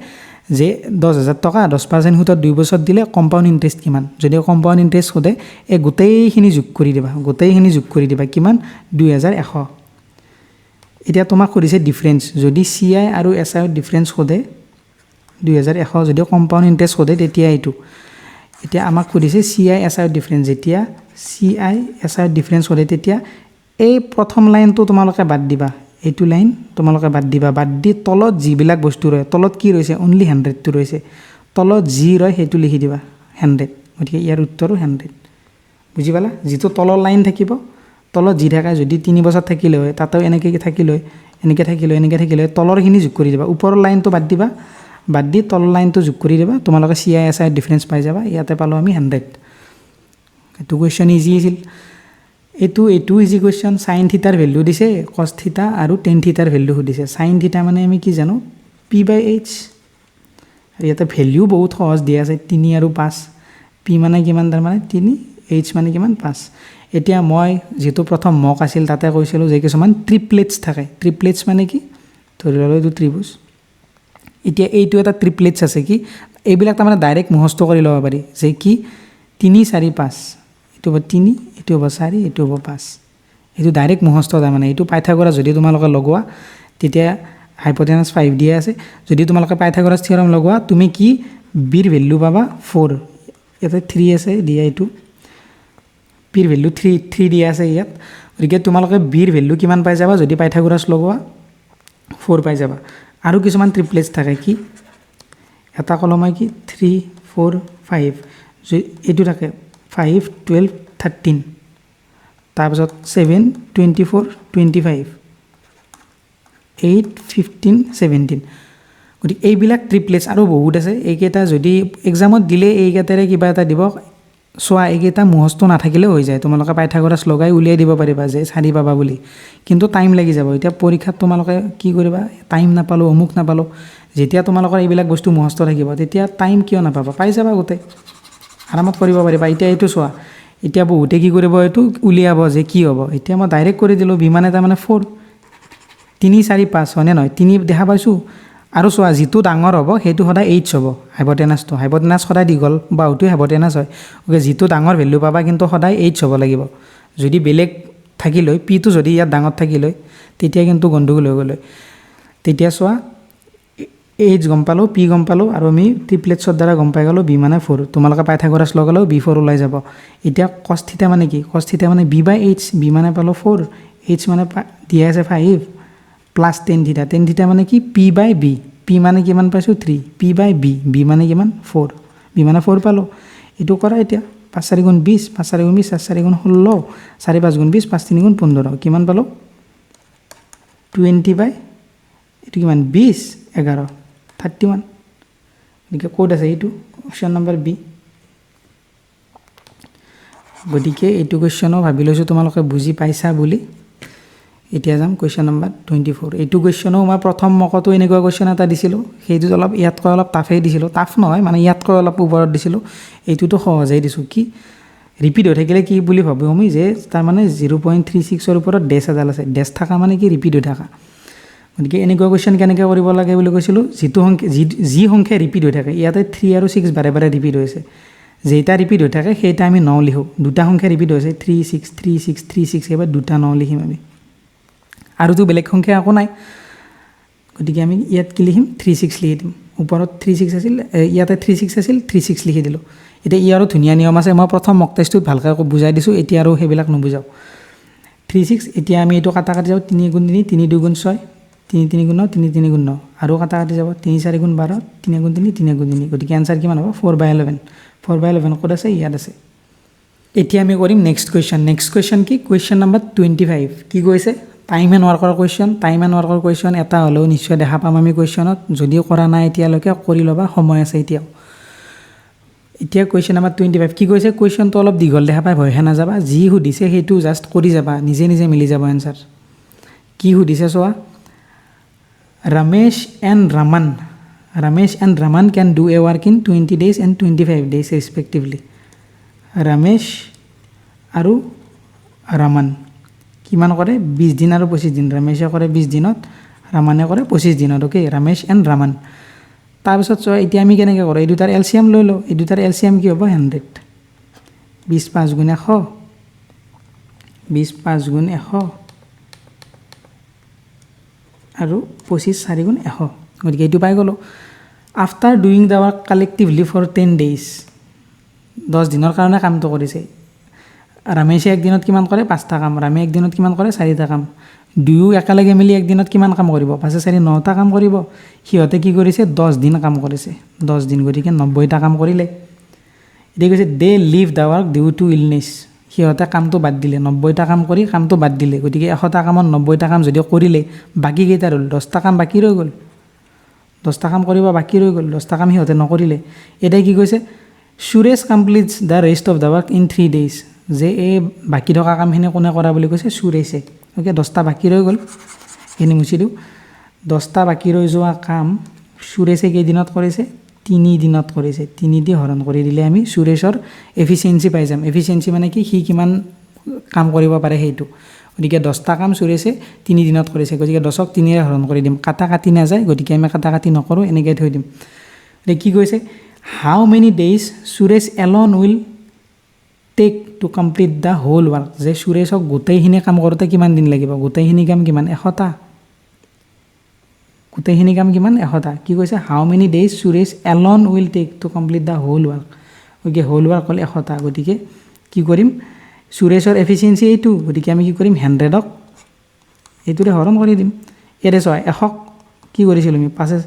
যে 10,000 টকা 10% সুতত 2 বছৰ দিলে কম্পাউণ্ড ইণ্টাৰেষ্ট কিমান। যদি কম্পাউণ্ড ইণ্টাৰেষ্ট সোধে, এই গোটেইখিনি যোগ কৰি দিবা, কিমান? 2100। এতিয়া তোমাক সুধিছে ডিফাৰেঞ্চ, যদি CI আৰু SI ডিফাৰেঞ্চ সোধে 2100, যদি কম্পাউণ্ড ইণ্টাৰেষ্ট সোধে তেতিয়া এইটো। এতিয়া আমাক সুধিছে CI SI ডিফাৰেঞ্চ, যেতিয়া CI SI ডিফাৰেঞ্চ সোধে তেতিয়া এই প্ৰথম লাইনটো তোমালোকে বাদ দিবা, এইটো লাইন তোমালোকে বাদ দিবা। বাদ দি তলত যিবিলাক বস্তু ৰয়, তলত কি ৰৈছে? অনলি 100টো ৰৈছে। তলত যি ৰয় সেইটো লিখি দিবা 100। গতিকে ইয়াৰ উত্তৰো 100। বুজি পালা? যিটো তলৰ লাইন থাকিব, তলত যি থাকে, যদি 3 বছৰ থাকিলে হয় তাতেও এনেকৈ থাকিলে হয়, এনেকৈ থাকিলে হয়, তলৰখিনি যোগ কৰি দিবা। ওপৰৰ লাইনটো বাদ দিবা, বাদ দি তলৰ লাইনটো যোগ কৰি দিবা, তোমালোকে CI SI ডিফাৰেঞ্চ পাই যাবা। ইয়াতে পালোঁ আমি 100। এইটো কুৱেশ্যন ইজি আছিল। এইটো ইজি কুৱেশ্যন। সাইন থিটাৰ ভেল্যু দিছে, কছ থিটা আৰু টেন থিটাৰ ভেল্যু সুধিছে। সাইন থিটা মানে আমি কি জানো? P/H। আৰু ইয়াতে ভেল্যু বহুত সহজ দিয়া আছে, 3 আৰু 5। P মানে কিমান? তাৰমানে 3, H মানে কিমান? 5। এতিয়া মই যিটো প্ৰথম মক আছিল তাতে কৈছিলোঁ যে কিছুমান ট্ৰিপলেটছ থাকে। ট্ৰিপলেটছ মানে কি? ধৰি ল'লোঁ এইটো ত্ৰিভুজ, এতিয়া এইটো এটা ট্ৰিপলেটছ আছে। কি এইবিলাক তাৰমানে ডাইৰেক্ট মুখস্থ কৰি ল'ব পাৰি যে কি 3, 4, 5, এইটো হ'ব 3, এইটো হ'ব 4, এইটো হ'ব 5। এইটো ডাইৰেক্ট মুখস্থ, তাৰমানে এইটো পাইথাগোৰাছ যদি তোমালোকে লগোৱা তেতিয়া হাইপ'টেনাছ 5 দিয়া আছে। যদি তোমালোকে পাইথাগোৰাছ থিয়ৰম লগোৱা তুমি কি বিৰ ভেল্যু পাবা 4। ইয়াতে 3 আছে দিয়া, এইটো বিৰ ভেল্যু 3 দিয়া আছে ইয়াত। গতিকে তোমালোকে বিৰ ভেল্যু কিমান পাই যাবা? যদি পাইথাগোৰাছ লগোৱা 4 পাই যাবা। আৰু কিছুমান ট্ৰিপলেটছ থাকে, কি এটা কলম হয় কি 3, 4, 5, এইটো থাকে 5, 12, 13, তাৰপিছত 7, 24, 25, 8, 15, 17। গতিকে এইবিলাক ট্ৰিপলেটছ আৰু বহুত আছে। এইকেইটা যদি এক্সামত দিলে এইকেইটাৰে কিবা এটা দিব। চোৱা, এইকেইটা মুখস্থ নাথাকিলেও হৈ যায়, তোমালোকে পাইথাগোৰাছ লগাই উলিয়াই দিব পাৰিবা যে 4 পাবা বুলি, কিন্তু টাইম লাগি যাব। এতিয়া পৰীক্ষাত তোমালোকে কি কৰিবা? টাইম নাপালোঁ, অমুক নাপালোঁ। যেতিয়া তোমালোকৰ এইবিলাক বস্তু মুখস্থ থাকিব তেতিয়া টাইম কিয় নাপাবা? পাই যাবা, গোটেই আৰামত কৰিব পাৰিবা। এতিয়া এইটো চোৱা, এতিয়া বহুতে কি কৰিব? এইটো উলিয়াব যে কি হ'ব। এতিয়া মই ডাইৰেক্ট কৰি দিলোঁ, বি মানে তাৰমানে 4, 3 4 5 হয়নে নহয় 3 দেখা পাইছোঁ আৰু চোৱা যিটো ডাঙৰ হ'ব সেইটো সদায় এইচ হ'ব হাইপটেনাছটো হাইপটেনাছ সদায় দীঘল বাহুটো হাইপটেনাছ হয় ওকে যিটো ডাঙৰ ভেলু পাবা কিন্তু সদায় এইচ হ'ব লাগিব যদি বেলেগ থাকিল হয় পিটো যদি ইয়াত ডাঙৰ থাকিল হয় তেতিয়া কিন্তু গণ্ডগোল হৈ গ'ল হয় তেতিয়া চোৱা এইচ গম পালোঁ পি গম পালোঁ আৰু আমি ট্ৰিপলেটছৰ দ্বাৰা গম পাই গ'লোঁ বি মানে 4 তোমালোকে পাইথাগোৰাছ লগালেও b4 ওলাই যাব এতিয়া cos থিটা মানে কি cos থিটা মানে b/h b মানে পালোঁ 4 h মানে দিয়া আছে 5 প্লাছ টেন থিটা মানে কি p/b p মানে কিমান পাইছোঁ 3 p/b b মানে কিমান 4 b মানে 4 পালোঁ এইটো কৰা এতিয়া 5 4 গুণ 20 5 4 গুণ 20 4 4 গুণ 16 4 5 গুণ 20 5 3 গুণ 15 কিমান পালোঁ 20 বাই এইটো কিমান 20 11 31 গতিকে ক'ত আছে এইটো অপশ্যন নম্বৰ বি গতিকে এইটো কুৱেশ্যনো ভাবি লৈছোঁ তোমালোকে বুজি পাইছা বুলি এতিয়া যাম কুৱেশ্যন নম্বৰ 24 এইটো কুৱেশ্যনো মই প্ৰথম মকতো এনেকুৱা কুৱেশ্যন এটা দিছিলোঁ সেইটোত অলপ ইয়াতকৈ অলপ টাফেই দিছিলোঁ টাফ নহয় মানে ইয়াতকৈ অলপ ওপৰত দিছিলোঁ এইটোতো সহজেই দিছোঁ কি ৰিপিট হৈ থাকিলে কি বুলি ভাবোঁ আমি যে তাৰমানে 0.36ৰ ওপৰত ডেছ এডাল আছে ডেছ থকা মানে কি ৰিপিট হৈ থকা গতিকে এনেকুৱা কুৱেশ্যন কেনেকৈ কৰিব লাগে বুলি কৈছিলোঁ যি সংখ্যা ৰিপিট হৈ থাকে ইয়াতে 3 আৰু 6 বাৰে বাৰে ৰিপিট হৈছে যেইটা ৰিপিট হৈ থাকে সেইটা আমি 9 লিখোঁ দুটা সংখ্যা ৰিপিট হৈছে 3 6 3 6 3 6 এবাৰ দুটা 9 লিখিম আমি আৰুতো বেলেগ সংখ্যা একো নাই গতিকে আমি ইয়াত কি লিখিম 3 6 লিখি দিম ওপৰত 3 6 আছিল ইয়াতে 3 6 আছিল 3 6 লিখি দিলোঁ এতিয়া ইয়াৰো ধুনীয়া নিয়ম আছে মই প্ৰথম মক টেষ্টটোত ভালকৈ বুজাই দিছোঁ এতিয়া আৰু সেইবিলাক নুবুজাওঁ 3 6 এতিয়া আমি এইটো কাটা কাটি যাওঁ 3 গুণ 3 3 2 গুণ 6 3 3 গুণ 9 3 3 গুণ 9 আৰু কাটা কাটি যাব 3 4 গুণ 12 3 গুণ 3 3 গুণ 3 গতিকে এনচাৰ কিমান হ'ব 4/11 4/11 ক'ত আছে ইয়াত আছে এতিয়া আমি কৰিম নেক্সট কুৱেশ্যন কি কুৱেশ্যন নম্বৰ 25 কি কৈছে টাইম এণ্ড ৱাৰ্কৰ কুৱেশ্যন এটা হ'লেও নিশ্চয় দেখা পাম আমি কুৱেশ্যনত যদিও কৰা নাই এতিয়ালৈকে কৰি ল'বা সময় আছে এতিয়া কুৱেশ্যন নম্বৰ 25 কি কৈছে কুৱেশ্যনটো অলপ দীঘল দেখা পাই ভয়হে নাযাবা যি সুধিছে সেইটো জাষ্ট কৰি যাবা নিজে নিজে মিলি যাব এনচাৰ কি সুধিছে চোৱা Ramesh and Raman can do a work in 20 days and 25 days respectively. Ramesh আৰু Raman কিমান কৰে 20 দিন আৰু 25 দিন ৰমেশে কৰে 20 দিনত ৰামানে কৰে 25 দিনত ওকে ৰমেশ এণ্ড ৰামান তাৰপিছত চোৱা এতিয়া আমি কেনেকৈ কৰোঁ এই দুটাৰ এলচিএম লৈ লওঁ এই দুটাৰ এলচিএম কি হ'ব 100 20 5 গুণ 100 20 5 গুণ 100 আৰু 25 4 গুণ 100 গতিকে এইটো পাই গ'লোঁ after doing the work collectively for 10 days 10 দিনৰ কাৰণে কামটো কৰিছে ৰমেশে একদিনত কিমান কৰে 5টা কাম ৰামে একদিনত কিমান কৰে 4টা কাম দুয়ো একেলগে মিলি একদিনত কিমান কাম কৰিব 5 4 9টা কাম কৰিব সিহঁতে কি কৰিছে 10 দিন কাম কৰিছে 10 দিন গতিকে 90টা কাম কৰিলে এতিয়া কৈছে they leave the work due to illness সিহঁতে কামটো বাদ দিলে 90টা কাম কৰি কামটো বাদ দিলে গতিকে 100টা কামত 90টা কাম যদি কৰিলে বাকী কেইটা ৰ'ল 10টা কাম বাকী ৰৈ গ'ল 10টা কাম কৰিব বাকী ৰৈ গ'ল 10টা কাম সিহঁতে নকৰিলে এতিয়া কি কৈছে Suresh completes the rest of the work in 3 days যে এই বাকী থকা কামখিনি কোনে কৰা বুলি কৈছে সুৰেশে ওকে 10টা বাকী ৰৈ গ'ল এইখিনি মুচি দিওঁ 10টা বাকী ৰৈ যোৱা কাম সুৰেশে কেইদিনত কৰিছে 3 দিনত কৰিছে 3 দি হৰণ কৰি দিলে আমি সুৰেশৰ এফিচিয়েঞ্চি পাই যাম এফিচিয়েঞ্চি মানে কি সি কিমান কাম কৰিব পাৰে সেইটো গতিকে 10টা কাম সুৰেশে 3 দিনত কৰিছে গতিকে 10ক 3ৰে হৰণ কৰি দিম কাটা কাটি নাযায় গতিকে আমি কাটা কাটি নকৰোঁ এনেকৈ থৈ দিম এতিয়া কি কৈছে how many days Suresh alone will take to complete the whole work যে সুৰেশক গোটেইখিনি কাম কৰোঁতে কিমান দিন লাগিব গোটেইখিনি কাম কিমান 100টা গোটেইখিনি কাম কিমান 100টা কি কৈছে how many days Suresh alone will take to complete the whole work okay whole work হ'ল 100টা গতিকে কি কৰিম সুৰেশৰ এফিচিয়েঞ্চি এইটো গতিকে আমি কি কৰিম 100ক এইটোৰে হৰণ কৰি দিম ইয়াতে চোৱা 100ক কি কৰিছিলোঁ আমি পাছে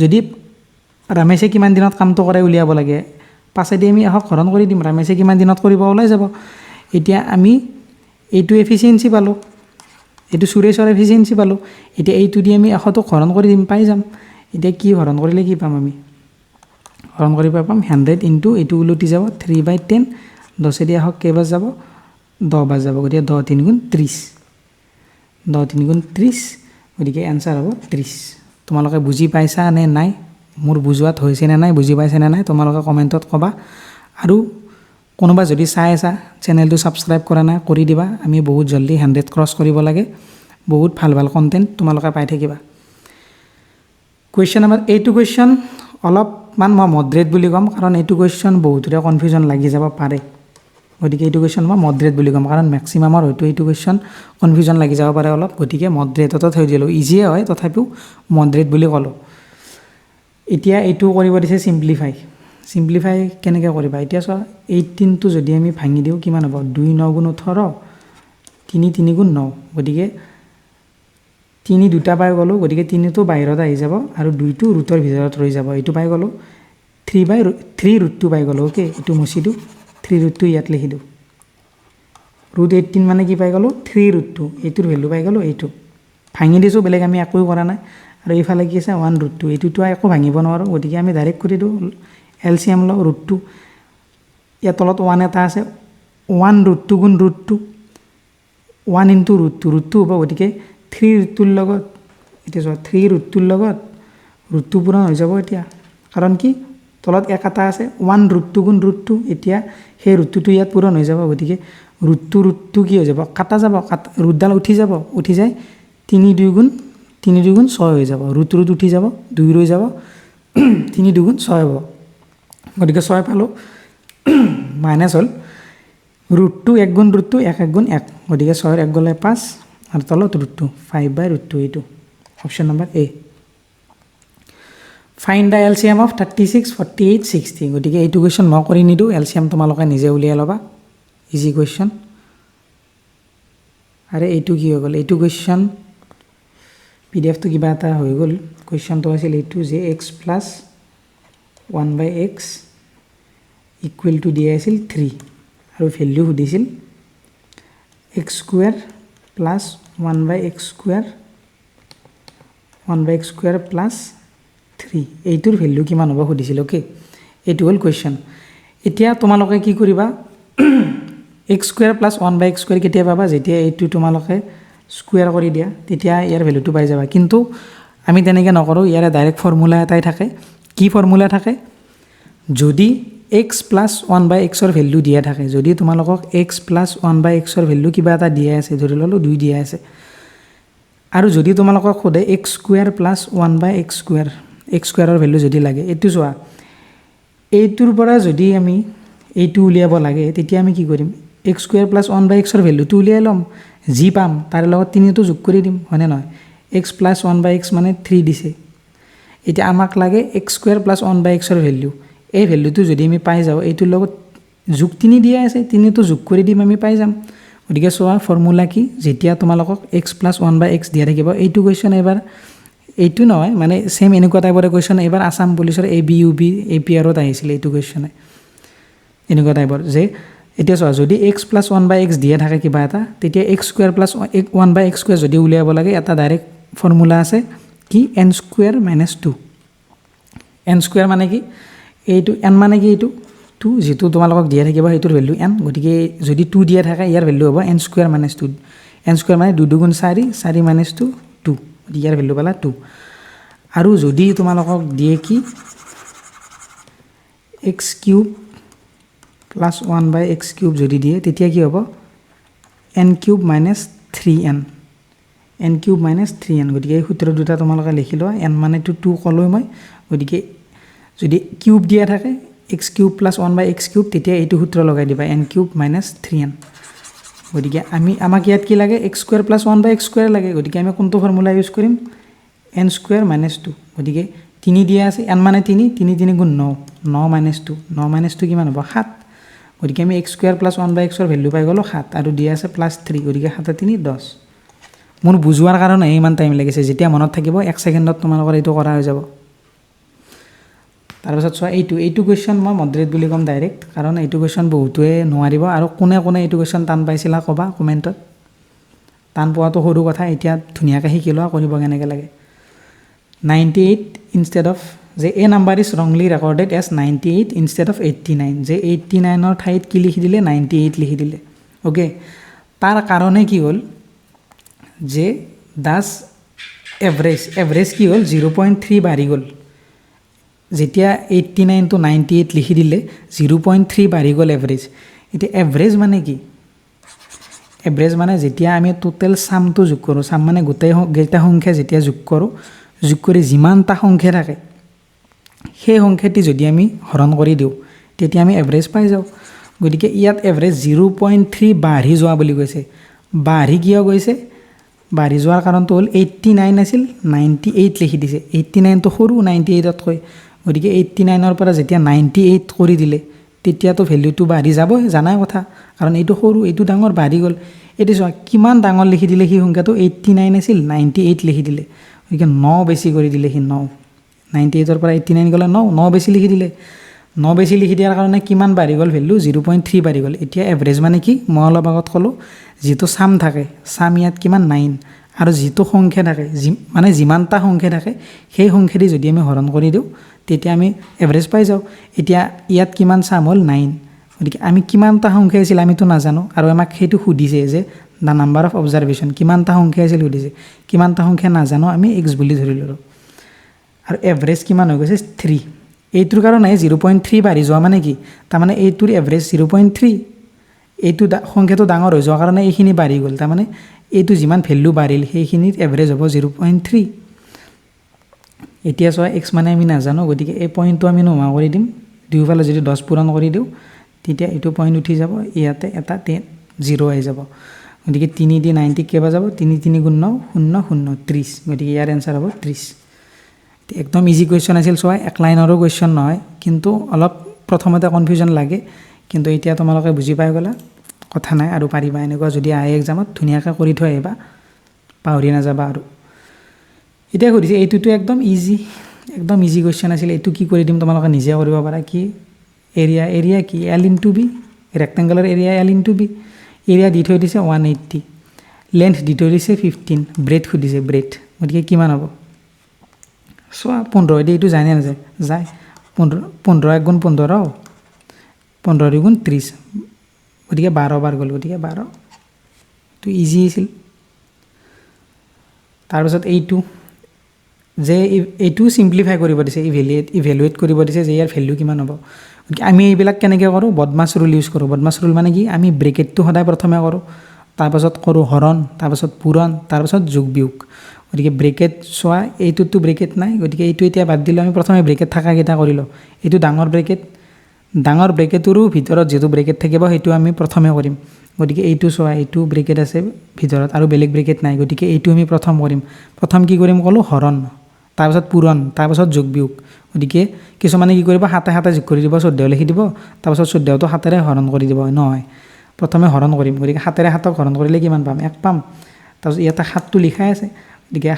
যদি ৰমেশে কিমান দিনত কামটো কৰে উলিয়াব লাগে পাছেদি আমি 100ক হৰণ কৰি দিম ৰমেশে কিমান দিনত কৰিব ওলাই যাব এতিয়া আমি এইটো এফিচিয়েঞ্চি পালোঁ এইটো সুৰেশৰ এফিচিয়েঞ্চি পালোঁ এতিয়া এইটো দি আমি 100ক হৰণ কৰি দিম পাই যাম এতিয়া কি হৰণ কৰিলে কি পাম আমি হৰণ কৰিব পাম 100 ইনটু এইটো উলটি যাব 3/10 10 দি 100 কেইবাৰ যাব 10 বাৰ যাব গতিকে 10 3 গুণ 30 10 3 গুণ 30 গতিকে এনচাৰ হ'ব 30 তোমালোকে বুজি পাইছা নে নাই মোৰ বুজোৱাত হৈছে নে নাই বুজি পাইছে নে নাই তোমালোকে কমেণ্টত ক'বা আৰু কোনোবা যদি চাই আছা চেনেলটো ছাবস্ক্ৰাইব কৰা নাই কৰি দিবা আমি বহুত জলদি 100 ক্ৰছ কৰিব লাগে বহুত ভাল ভাল কণ্টেণ্ট তোমালোকে পাই থাকিবা কুৱেশ্যন নম্বৰ এইটো কুৱেশ্যন অলপমান মই মডাৰেট বুলি ক'ম কাৰণ এইটো কুৱেশ্যন বহুতৰে কনফিউজন লাগি যাব পাৰে গতিকে এইটো কুৱেশ্যন মই মডাৰেট বুলি ক'ম কাৰণ মেক্সিমামৰ হয়তো এইটো কুৱেশ্যন কনফিউজন লাগি যাব পাৰে অলপ গতিকে মডাৰেটতে থৈ দিলোঁ ইজিয়ে হয় তথাপিও মডাৰেট বুলি ক'লোঁ এতিয়া এইটো কৰিব দিছে চিম্প্লিফাই কেনেকৈ কৰিবা এতিয়া চোৱা 18টো যদি আমি ভাঙি দিওঁ কিমান হ'ব 2 9 গুণ 18 3 3 গুণ 9 গতিকে 3 দুটা পাই গ'লোঁ গতিকে 3টো বাহিৰত আহি যাব আৰু 2টো ৰুটৰ ভিতৰত ৰৈ যাব এইটো পাই গ'লোঁ 3 ৰুটটো পাই গ'লোঁ অ'কে এইটো মুচি দিওঁ 3 ৰুটটো ইয়াত লিখি দিওঁ ৰুট 18 মানে কি পাই গ'লোঁ 3 ৰুটটো এইটোৰ ভেলু পাই গ'লোঁ এইটো ভাঙি দিছোঁ বেলেগ আমি একো কৰা নাই আৰু এইফালে কি আছে 1 ৰুটটো এইটোতো একো ভাঙিব নোৱাৰোঁ গতিকে আমি ডাইৰেক্ট কৰি দিওঁ এলচিএম লওঁ ৰুটটো ইয়াৰ তলত 1 এটা আছে 1 ৰুটটো গুণ ৰুটটো 1 ইনটু ৰুটটো হ'ব গতিকে 3 ৰুটটোৰ লগত এতিয়া চোৱা 3 ৰুটটোৰ লগত ৰুটটো পূৰণ হৈ যাব এতিয়া কাৰণ কি তলত 1 এটা আছে 1 ৰুটটো গুণ ৰুটটো এতিয়া সেই ৰুটটোতো ইয়াত পূৰণ হৈ যাব গতিকে ৰুটটো কি হৈ যাব কাটা যাব ৰুটডাল উঠি যায় 3 2 গুণ 6 হৈ যাব ৰুট উঠি যাব 2 ৰৈ যাব 3 2 গুণ 6 হ'ব গতিকে 6 পালোঁ মাইনাছ হ'ল ৰুটটো 1 গুণ ৰুটটো 1 গুণ 1 গতিকে 6ৰ 1 গ'লে 5 আৰু তলত ৰুটটো 5/√2 এইটো option number A find the LCM of 36 48 60 গতিকে এইটো কুৱেশ্যন মই কৰি নিদিওঁ এলচিএম তোমালোকে নিজে উলিয়াই ল'বা ইজি কুৱেশ্যন আৰু এইটো কি হৈ গ'ল এইটো কুৱেশ্যন পিডিএফটো কিবা এটা হৈ গ'ল কুৱেশ্যনটো আছিল এইটো যে x plus 1/x equal to দিয়া আছিল 3 আৰু ভেল্যু সুধিছিল x square plus 1/x square plus 3 এইটোৰ ভেল্যু কিমান হ'ব সুধিছিল অ'কে এইটো হ'ল কুৱেশ্যন এতিয়া তোমালোকে কি কৰিবা x square plus 1/x square কেতিয়া পাবা যেতিয়া এইটো তোমালোকে স্কুৱেৰ কৰি দিয়া তেতিয়া ইয়াৰ ভেল্যুটো পাই যাবা কিন্তু আমি তেনেকৈ নকৰোঁ ইয়াৰে ডাইৰেক্ট ফৰ্মুলা এটাই থাকে কি ফৰ্মুলা থাকে যদি x প্লাছ 1/xৰ ভেল্যু দিয়া থাকে যদি তোমালোকক x প্লাছ 1/xৰ ভেল্যু কিবা এটা দিয়া আছে ধৰি ল'লোঁ 2 দিয়া আছে আৰু যদি তোমালোকক সোধে x স্কুৱেৰ প্লাছ 1/x স্কুৱেৰৰ ভেল্যু যদি লাগে এইটো চোৱা এইটোৰ পৰা যদি আমি এইটো উলিয়াব লাগে তেতিয়া আমি কি কৰিম x স্কুৱেৰ প্লাছ 1/xৰ ভেল্যুটো উলিয়াই ল'ম যি পাম তাৰ লগত 3টো যোগ কৰি দিম হয়নে নহয় x প্লাছ 1/x মানে 3 দিছে এতিয়া আমাক লাগে x স্কুৱেৰ প্লাছ 1/xৰ ভেল্যু এই ভেল্যুটো যদি আমি পাই যাওঁ এইটোৰ লগত যোগ 3 দিয়া আছে 3টো যোগ কৰি দিম আমি পাই যাম গতিকে চোৱা ফৰ্মুলা কি যেতিয়া তোমালোকক x প্লাছ 1/x দিয়া থাকিব এইটো কুৱেশ্যন এবাৰ এইটো নহয় মানে সেম এনেকুৱা টাইপৰ কুৱেশ্যন এবাৰ আসাম পুলিচৰ ABUB APRত আহিছিল এইটো কুৱেশ্যনে এনেকুৱা টাইপৰ যে এতিয়া চোৱা যদি x প্লাছ 1/x দিয়া থাকে কিবা এটা তেতিয়া x square plus 1/x square যদি উলিয়াব লাগে এটা ডাইৰেক্ট ফৰ্মুলা আছে কি n square minus 2 n square মানে কি এইটো n মানে কি এইটো 2 যেটো তোমালোকক দিয়া থাকিব সেইটোৰ ভেল্যু n গতিকে যদি 2 দিয়া থাকে ইয়াৰ ভেল্যু হ'ব n square minus 2 n square মানে 2 2 গুণ 4 4 মাইনাছ 2 2 ইয়াৰ ভেল্যু পালা 2 আৰু যদি তোমালোকক দিয়ে কি x cube plus 1/x cube যদি দিয়ে তেতিয়া কি হ'ব n cube minus 3n n cube minus 3n গতিকে এই সূত্ৰ দুটা তোমালোকে লিখি লোৱা n মানেটো 2 ক'লোৱে মই গতিকে যদি কিউব দিয়া থাকে x cube plus 1/x cube তেতিয়া এইটো সূত্ৰ লগাই দিবা n কিউব মাইনাছ 3n গতিকে আমাক ইয়াত কি লাগে x square plus 1/x square লাগে গতিকে আমি কোনটো ফৰ্মুলা ইউজ কৰিম n স্কুৱেৰ মাইনাছ 2 গতিকে 3 দিয়া আছে n মানে 3 3 3 গুণ 9 9 মাইনাছ 2 9 মাইনাছ 2 কিমান হ'ব 7 গতিকে আমি x স্কুৱেৰ প্লাছ 1/xৰ ভেল্যু পাই গ'লোঁ 7 আৰু দিয়া আছে প্লাছ 3 গতিকে 7 3 10 মোৰ বুজোৱাৰ কাৰণে ইমান টাইম লাগিছে যেতিয়া মনত থাকিব 1 ছেকেণ্ডত তোমালোকৰ এইটো কৰা হৈ যাব তাৰপিছত চোৱা এইটো কুৱেশ্যন মই মডাৰেট বুলি ক'ম ডাইৰেক্ট কাৰণ এইটো কুৱেশ্যন বহুতোৱে নোৱাৰিব আৰু কোনে এইটো কুৱেশ্যন টান পাইছিলা ক'বা কমেণ্টত টান পোৱাটো সৰু কথা এতিয়া ধুনীয়াকৈ শিকি লোৱা কৰিব কেনেকৈ লাগে 98 ইনষ্টেড অফ যে a number is wrongly recorded as 98 instead of 89 যে 89ৰ ঠাইত কি লিখি দিলে 98 লিখি দিলে অ'কে তাৰ কাৰণে কি হ'ল যে দাস এভাৰেজ কি হ'ল 0.3 বাঢ়ি গ'ল যেতিয়া 89 to 98 লিখি দিলে 0.3 বাঢ়ি গ'ল এভাৰেজ এতিয়া এভাৰেজ মানে কি এভাৰেজ মানে যেতিয়া আমি টোটেল চামটো যোগ কৰোঁ, চাম মানে গোটেইকেইটা সংখ্যা যেতিয়া যোগ কৰোঁ, যোগ কৰি যিমানটা সংখ্যা থাকে সেই সংখ্যাটি যদি আমি হৰণ কৰি দিওঁ তেতিয়া আমি এভাৰেজ পাই যাওঁ। গতিকে ইয়াত এভাৰেজ 0.3 বাঢ়ি যোৱা বুলি কৈছে। বাঢ়ি কিয় গৈছে? বাঢ়ি যোৱাৰ কাৰণটো হ'ল 89 আছিল 98 লিখি দিছে। 89টো সৰু 98তকৈ, গতিকে 89ৰ পৰা যেতিয়া 98 কৰি দিলে তেতিয়াতো ভেলুটো বাঢ়ি যাবই, জানাই কথা, কাৰণ এইটো সৰু এইটো ডাঙৰ বাঢ়ি গ'ল। এইটো চোৱা কিমান ডাঙৰ লিখি দিলে সি সংখ্যাটো, 89 আছিল 98 লিখি দিলে, গতিকে 9 বেছি কৰি দিলে সি 9, 98ৰ পৰা 89 গ'লে 9 বেছি লিখি দিলে। 9 বেছি লিখি দিয়াৰ কাৰণে কিমান বাঢ়ি গ'ল ভেলু? 0.3 বাঢ়ি গ'ল। এতিয়া এভাৰেজ মানে কি? মই অলপ আগত ক'লোঁ যিটো চাম থাকে, চাম ইয়াত কিমান 9, আৰু যিটো সংখ্যা থাকে মানে যিমানটা সংখ্যা থাকে সেই সংখ্যাটি যদি আমি হৰণ কৰি দিওঁ তেতিয়া আমি এভাৰেজ পাই যাওঁ। এতিয়া ইয়াত কিমান চাম হ'ল 9, গতিকে আমি কিমানটা সংখ্যা আছিল আমিতো নাজানো, আৰু আমাক সেইটো সুধিছে যে দ্য নাম্বাৰ অফ অবজাৰভেশ্যন কিমানটা সংখ্যা আছিল সুধিছে, কিমানটা সংখ্যা নাজানো আমি x বুলি ধৰি ল'লোঁ, আৰু এভাৰেজ কিমান হৈ গৈছে 3। এইটোৰ কাৰণে 0.3 বাঢ়ি যোৱা মানে কি? তাৰমানে এইটোৰ এভাৰেজ 0.3, এইটো সংখ্যাটো ডাঙৰ হৈ যোৱাৰ কাৰণে এইখিনি বাঢ়ি গ'ল, তাৰমানে এইটো যিমান ভেলু বাঢ়িল সেইখিনিত এভাৰেজ হ'ব 0.3। এতিয়া চোৱা x মানে আমি নাজানো, গতিকে এই পইণ্টটো আমি নোহোৱা কৰি দিম। দুয়োফালে যদি 10 পূৰণ কৰি দিওঁ তেতিয়া এইটো পইণ্ট উঠি যাব, ইয়াতে এটা 0 আহি যাব। গতিকে 3 দি 90 কেইবা যাব? 3 3 গুণ 9 0 0 30, গতিকে ইয়াৰ এনচাৰ হ'ব 30। একদম ইজি কুৱেশ্যন আছিল। চোৱা 1 লাইনৰো কুৱেশ্যন নহয়, কিন্তু অলপ প্ৰথমতে কনফিউজন লাগে, কিন্তু এতিয়া তোমালোকে বুজি পাই গ'লা, কথা নাই আৰু পাৰিবা। এনেকুৱা যদি আহে এক্সামত ধুনীয়াকৈ কৰি থৈ আহিবা, পাহৰি নাযাবা। আৰু এতিয়া সুধিছে এইটোতো একদম ইজি কুৱেশ্যন আছিল। এইটো কি কৰি দিম তোমালোকে নিজে কৰিব পাৰা। কি এৰিয়া কি? L into B, rectangular area L into B. Area দি থৈ দিছে 180, লেন্থ দি থৈ দিছে 15, ব্ৰেথ সুধিছে ব্ৰেথ, গতিকে কিমান হ'ব? চোৱা 15 দি এইটো যায় নে নাযায়? যায়। 15 1 গুণ 15, 15 2 গুণ 30, গতিকে 12 বাৰ গ'ল, গতিকে 12। এইটো ইজি আছিল। তাৰপিছত এইটো চিম্প্লিফাই কৰিব দিছে, ইভেলুৱেট কৰিব দিছে যে ইয়াৰ ভেলু কিমান হ'ব। গতিকে আমি এইবিলাক কেনেকৈ কৰোঁ? বদমাছ ৰুল ইউজ কৰোঁ। বদমাছ ৰুল মানে কি? আমি ব্ৰেকেটটো সদায় প্ৰথমে কৰোঁ, তাৰপাছত কৰোঁ হৰণ, তাৰপাছত পূৰণ, তাৰপাছত যোগ বিয়োগ। গতিকে ব্ৰেকেট চোৱা এইটোতো ব্ৰেকেট নাই, গতিকে এইটো এতিয়া বাদ দিলোঁ। আমি প্ৰথমে ব্ৰেকেট থকাকেইটা কৰিলোঁ। এইটো ডাঙৰ ব্ৰেকেটৰো ভিতৰত যিটো ব্ৰেকেট থাকিব সেইটো আমি প্ৰথমে কৰিম। গতিকে এইটো চোৱা এইটো ব্ৰেকেট আছে ভিতৰত আৰু বেলেগ ব্ৰেকেট নাই, গতিকে এইটো আমি প্ৰথম কৰিম। প্ৰথম কি কৰিম ক'লোঁ? হৰণ, তাৰপাছত পূৰণ, তাৰপাছত যোগ বিয়োগ। গতিকে কিছুমানে কি কৰিব? 7 7 যোগ কৰি দিব, 14 লিখি দিব, তাৰপাছত 14টো 7ৰে হৰণ কৰি দিব। নহয়, প্ৰথমে হৰণ কৰিম। গতিকে 7ৰে 7ক হৰণ কৰিলে কিমান পাম? 1 পাম। তাৰপিছত ইয়াতে 7টো লিখাই আছে, গতিকে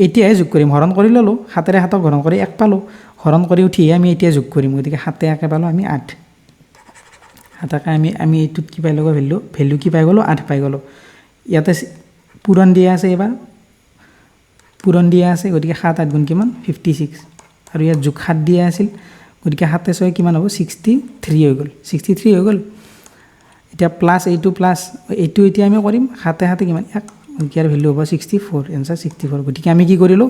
এতিয়াহে যোগ কৰিম। হৰণ কৰি ল'লোঁ, 7ৰে 7ক হৰণ কৰি 1 পালোঁ, হৰণ কৰি উঠিহে আমি এতিয়া যোগ কৰিম। গতিকে 7 1 পালোঁ আমি 8, 7 আমি এইটোত কি পাই ল'ব? ভেলু কি পাই গ'লোঁ? 8 পাই গ'লোঁ। ইয়াতে পূৰণ দিয়া আছে, এইবাৰ পূৰণ দিয়া আছে, গতিকে 7 8 গুণ কিমান? 56, আৰু ইয়াত যোগ 7 দিয়া আছিল, গতিকে 7 6 কিমান হ'ব? 63 হৈ গ'ল, 63 হৈ গ'ল। এতিয়া প্লাছ এইটো এতিয়া আমি কৰিম 7 7 কিমান? 1, ইয়াৰ ভেলু হ'ব 64, এনচাৰ 64। গতিকে আমি কি কৰিলোঁ?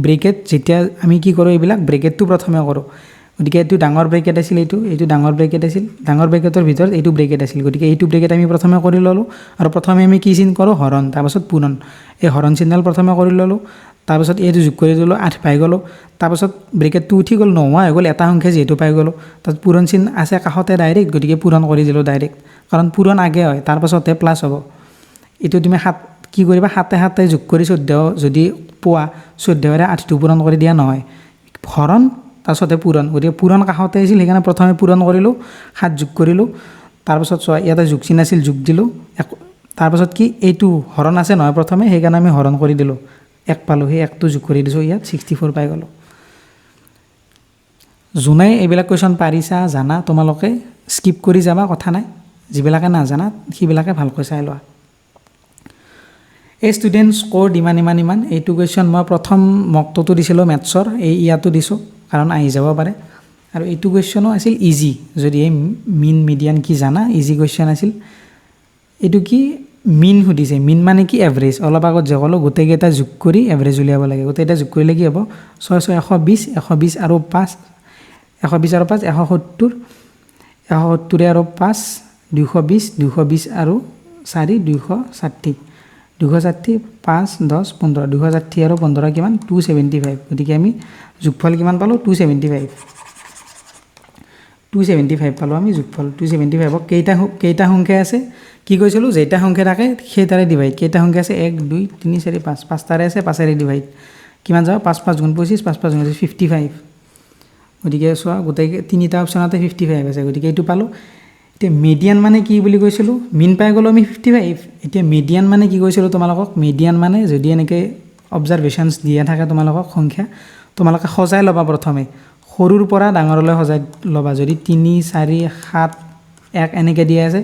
ব্ৰেকেট যেতিয়া আমি কি কৰোঁ? এইবিলাক ব্ৰেকেটটো প্ৰথমে কৰোঁ। গতিকে এইটো ডাঙৰ ব্ৰেকেট আছিল, এইটো ডাঙৰ ব্ৰেকেট আছিল, ডাঙৰ ব্ৰেকেটৰ ভিতৰত এইটো ব্ৰেকেট আছিল, গতিকে এইটো ব্ৰেকেট আমি প্ৰথমে কৰি ল'লোঁ। আৰু প্ৰথমে আমি কি চিন কৰোঁ? হৰণ, তাৰপাছত পূৰণ। এই হৰণ চিহ্ন প্ৰথমে কৰি ল'লোঁ, তাৰপাছত এইটো যোগ কৰি দিলোঁ, 8 পাই গ'লোঁ। তাৰপাছত ব্ৰেকেটটো উঠি গ'ল, নোহোৱা হৈ গ'ল, এটা সংখ্যা যিহেতু পাই গ'লোঁ। তাত পূৰণ চিন আছে কাষতে ডাইৰেক্ট, গতিকে পূৰণ কৰি দিলোঁ ডাইৰেক্ট, কাৰণ পূৰণ আগে হয়, তাৰপাছতহে প্লাছ হ'ব। এইটো তুমি কি কৰিবা? 7 7 যোগ কৰি 14 যদি পোৱা, 14ৰে 8টো পূৰণ কৰি দিয়া নহয়, হৰণ তাৰপাছতে পূৰণ। গতিকে পূৰণ কাষতে আছিল, সেইকাৰণে প্ৰথমে পূৰণ কৰিলোঁ, 7 যোগ কৰিলোঁ, তাৰপাছত চোৱা ইয়াতে যোগ চিন আছিল, যোগ দিলোঁ। তাৰপাছত কি? এইটো হৰণ আছে নহয় প্ৰথমে, সেইকাৰণে আমি হৰণ কৰি দিলোঁ, 1 পালোঁ, সেই 1টো যোগ কৰি দিছোঁ, ইয়াত 64 পাই গ'লোঁ। যোনে এইবিলাক কুৱেশ্যন পাৰিছা, জানা, তোমালোকে স্কিপ কৰি যাবা, কথা নাই। যিবিলাকে নাজানা সেইবিলাকে ভালকৈ চাই লোৱা। এই ষ্টুডেণ্ট স্ক'ৰ্ড ইমান। এইটো কুৱেশ্যন মই প্ৰথম মকটোতো দিছিলোঁ মেথছৰ, ইয়াতো দিছোঁ, কাৰণ আহি যাব পাৰে। আৰু এইটো কুৱেশ্যনো আছিল ইজি, যদি এই মিন মিডিয়ান কি জানা, ইজি কুৱেশ্যন আছিল। এইটো কি? মিন সুধিছে। মিন মানে কি? এভাৰেজ। অলপ আগত যে ক'লোঁ গোটেইকেইটা যোগ কৰি এভাৰেজ উলিয়াব লাগে। গোটেইকেইটা যোগ কৰিলে কি হ'ব? 6 6 120, 120 আৰু 5, 120 আৰু 5 170, 170 আৰু 5 220, 220 আৰু 4 260 260 5 10 15 260 আৰু 15 কিমান 275 গতিকে আমি যোগফল কিমান পালো 275 পালো আমি যোগফল 275 কেইটা সংখ্যা আছে কি কৈছিলো যেটা সংখ্যা থাকে সেইটাৰে ডিভাইড কেইটা সংখ্যা আছে 1 2 3 4 5 পাঁচটাৰে আছে পাঁচেৰে ডিভাইড কিমান যাব 5 5 গুণ 25 5 5 গুণ 55 গতিকে চোৱা গোটেই তিনিটা অপচনতে 55 আছে গতিকে এইটো পালো এতিয়া মিডিয়ান মানে কি বুলি কৈছিলো মিন পাই গলো আমি 55 এতিয়া মিডিয়ান মানে কি কৈছিলো তোমালোকক মিডিয়ান মানে যদি এনেকে অবজাৰভেশনছ দিয়া থাকে তোমালোকক সংখ্যা তোমালোকে সজাই লবা প্ৰথমে সৰুৰ পৰা ডাঙৰলৈ সজাই লবা যদি 3 4 7 1 এনেকে দিয়া আছে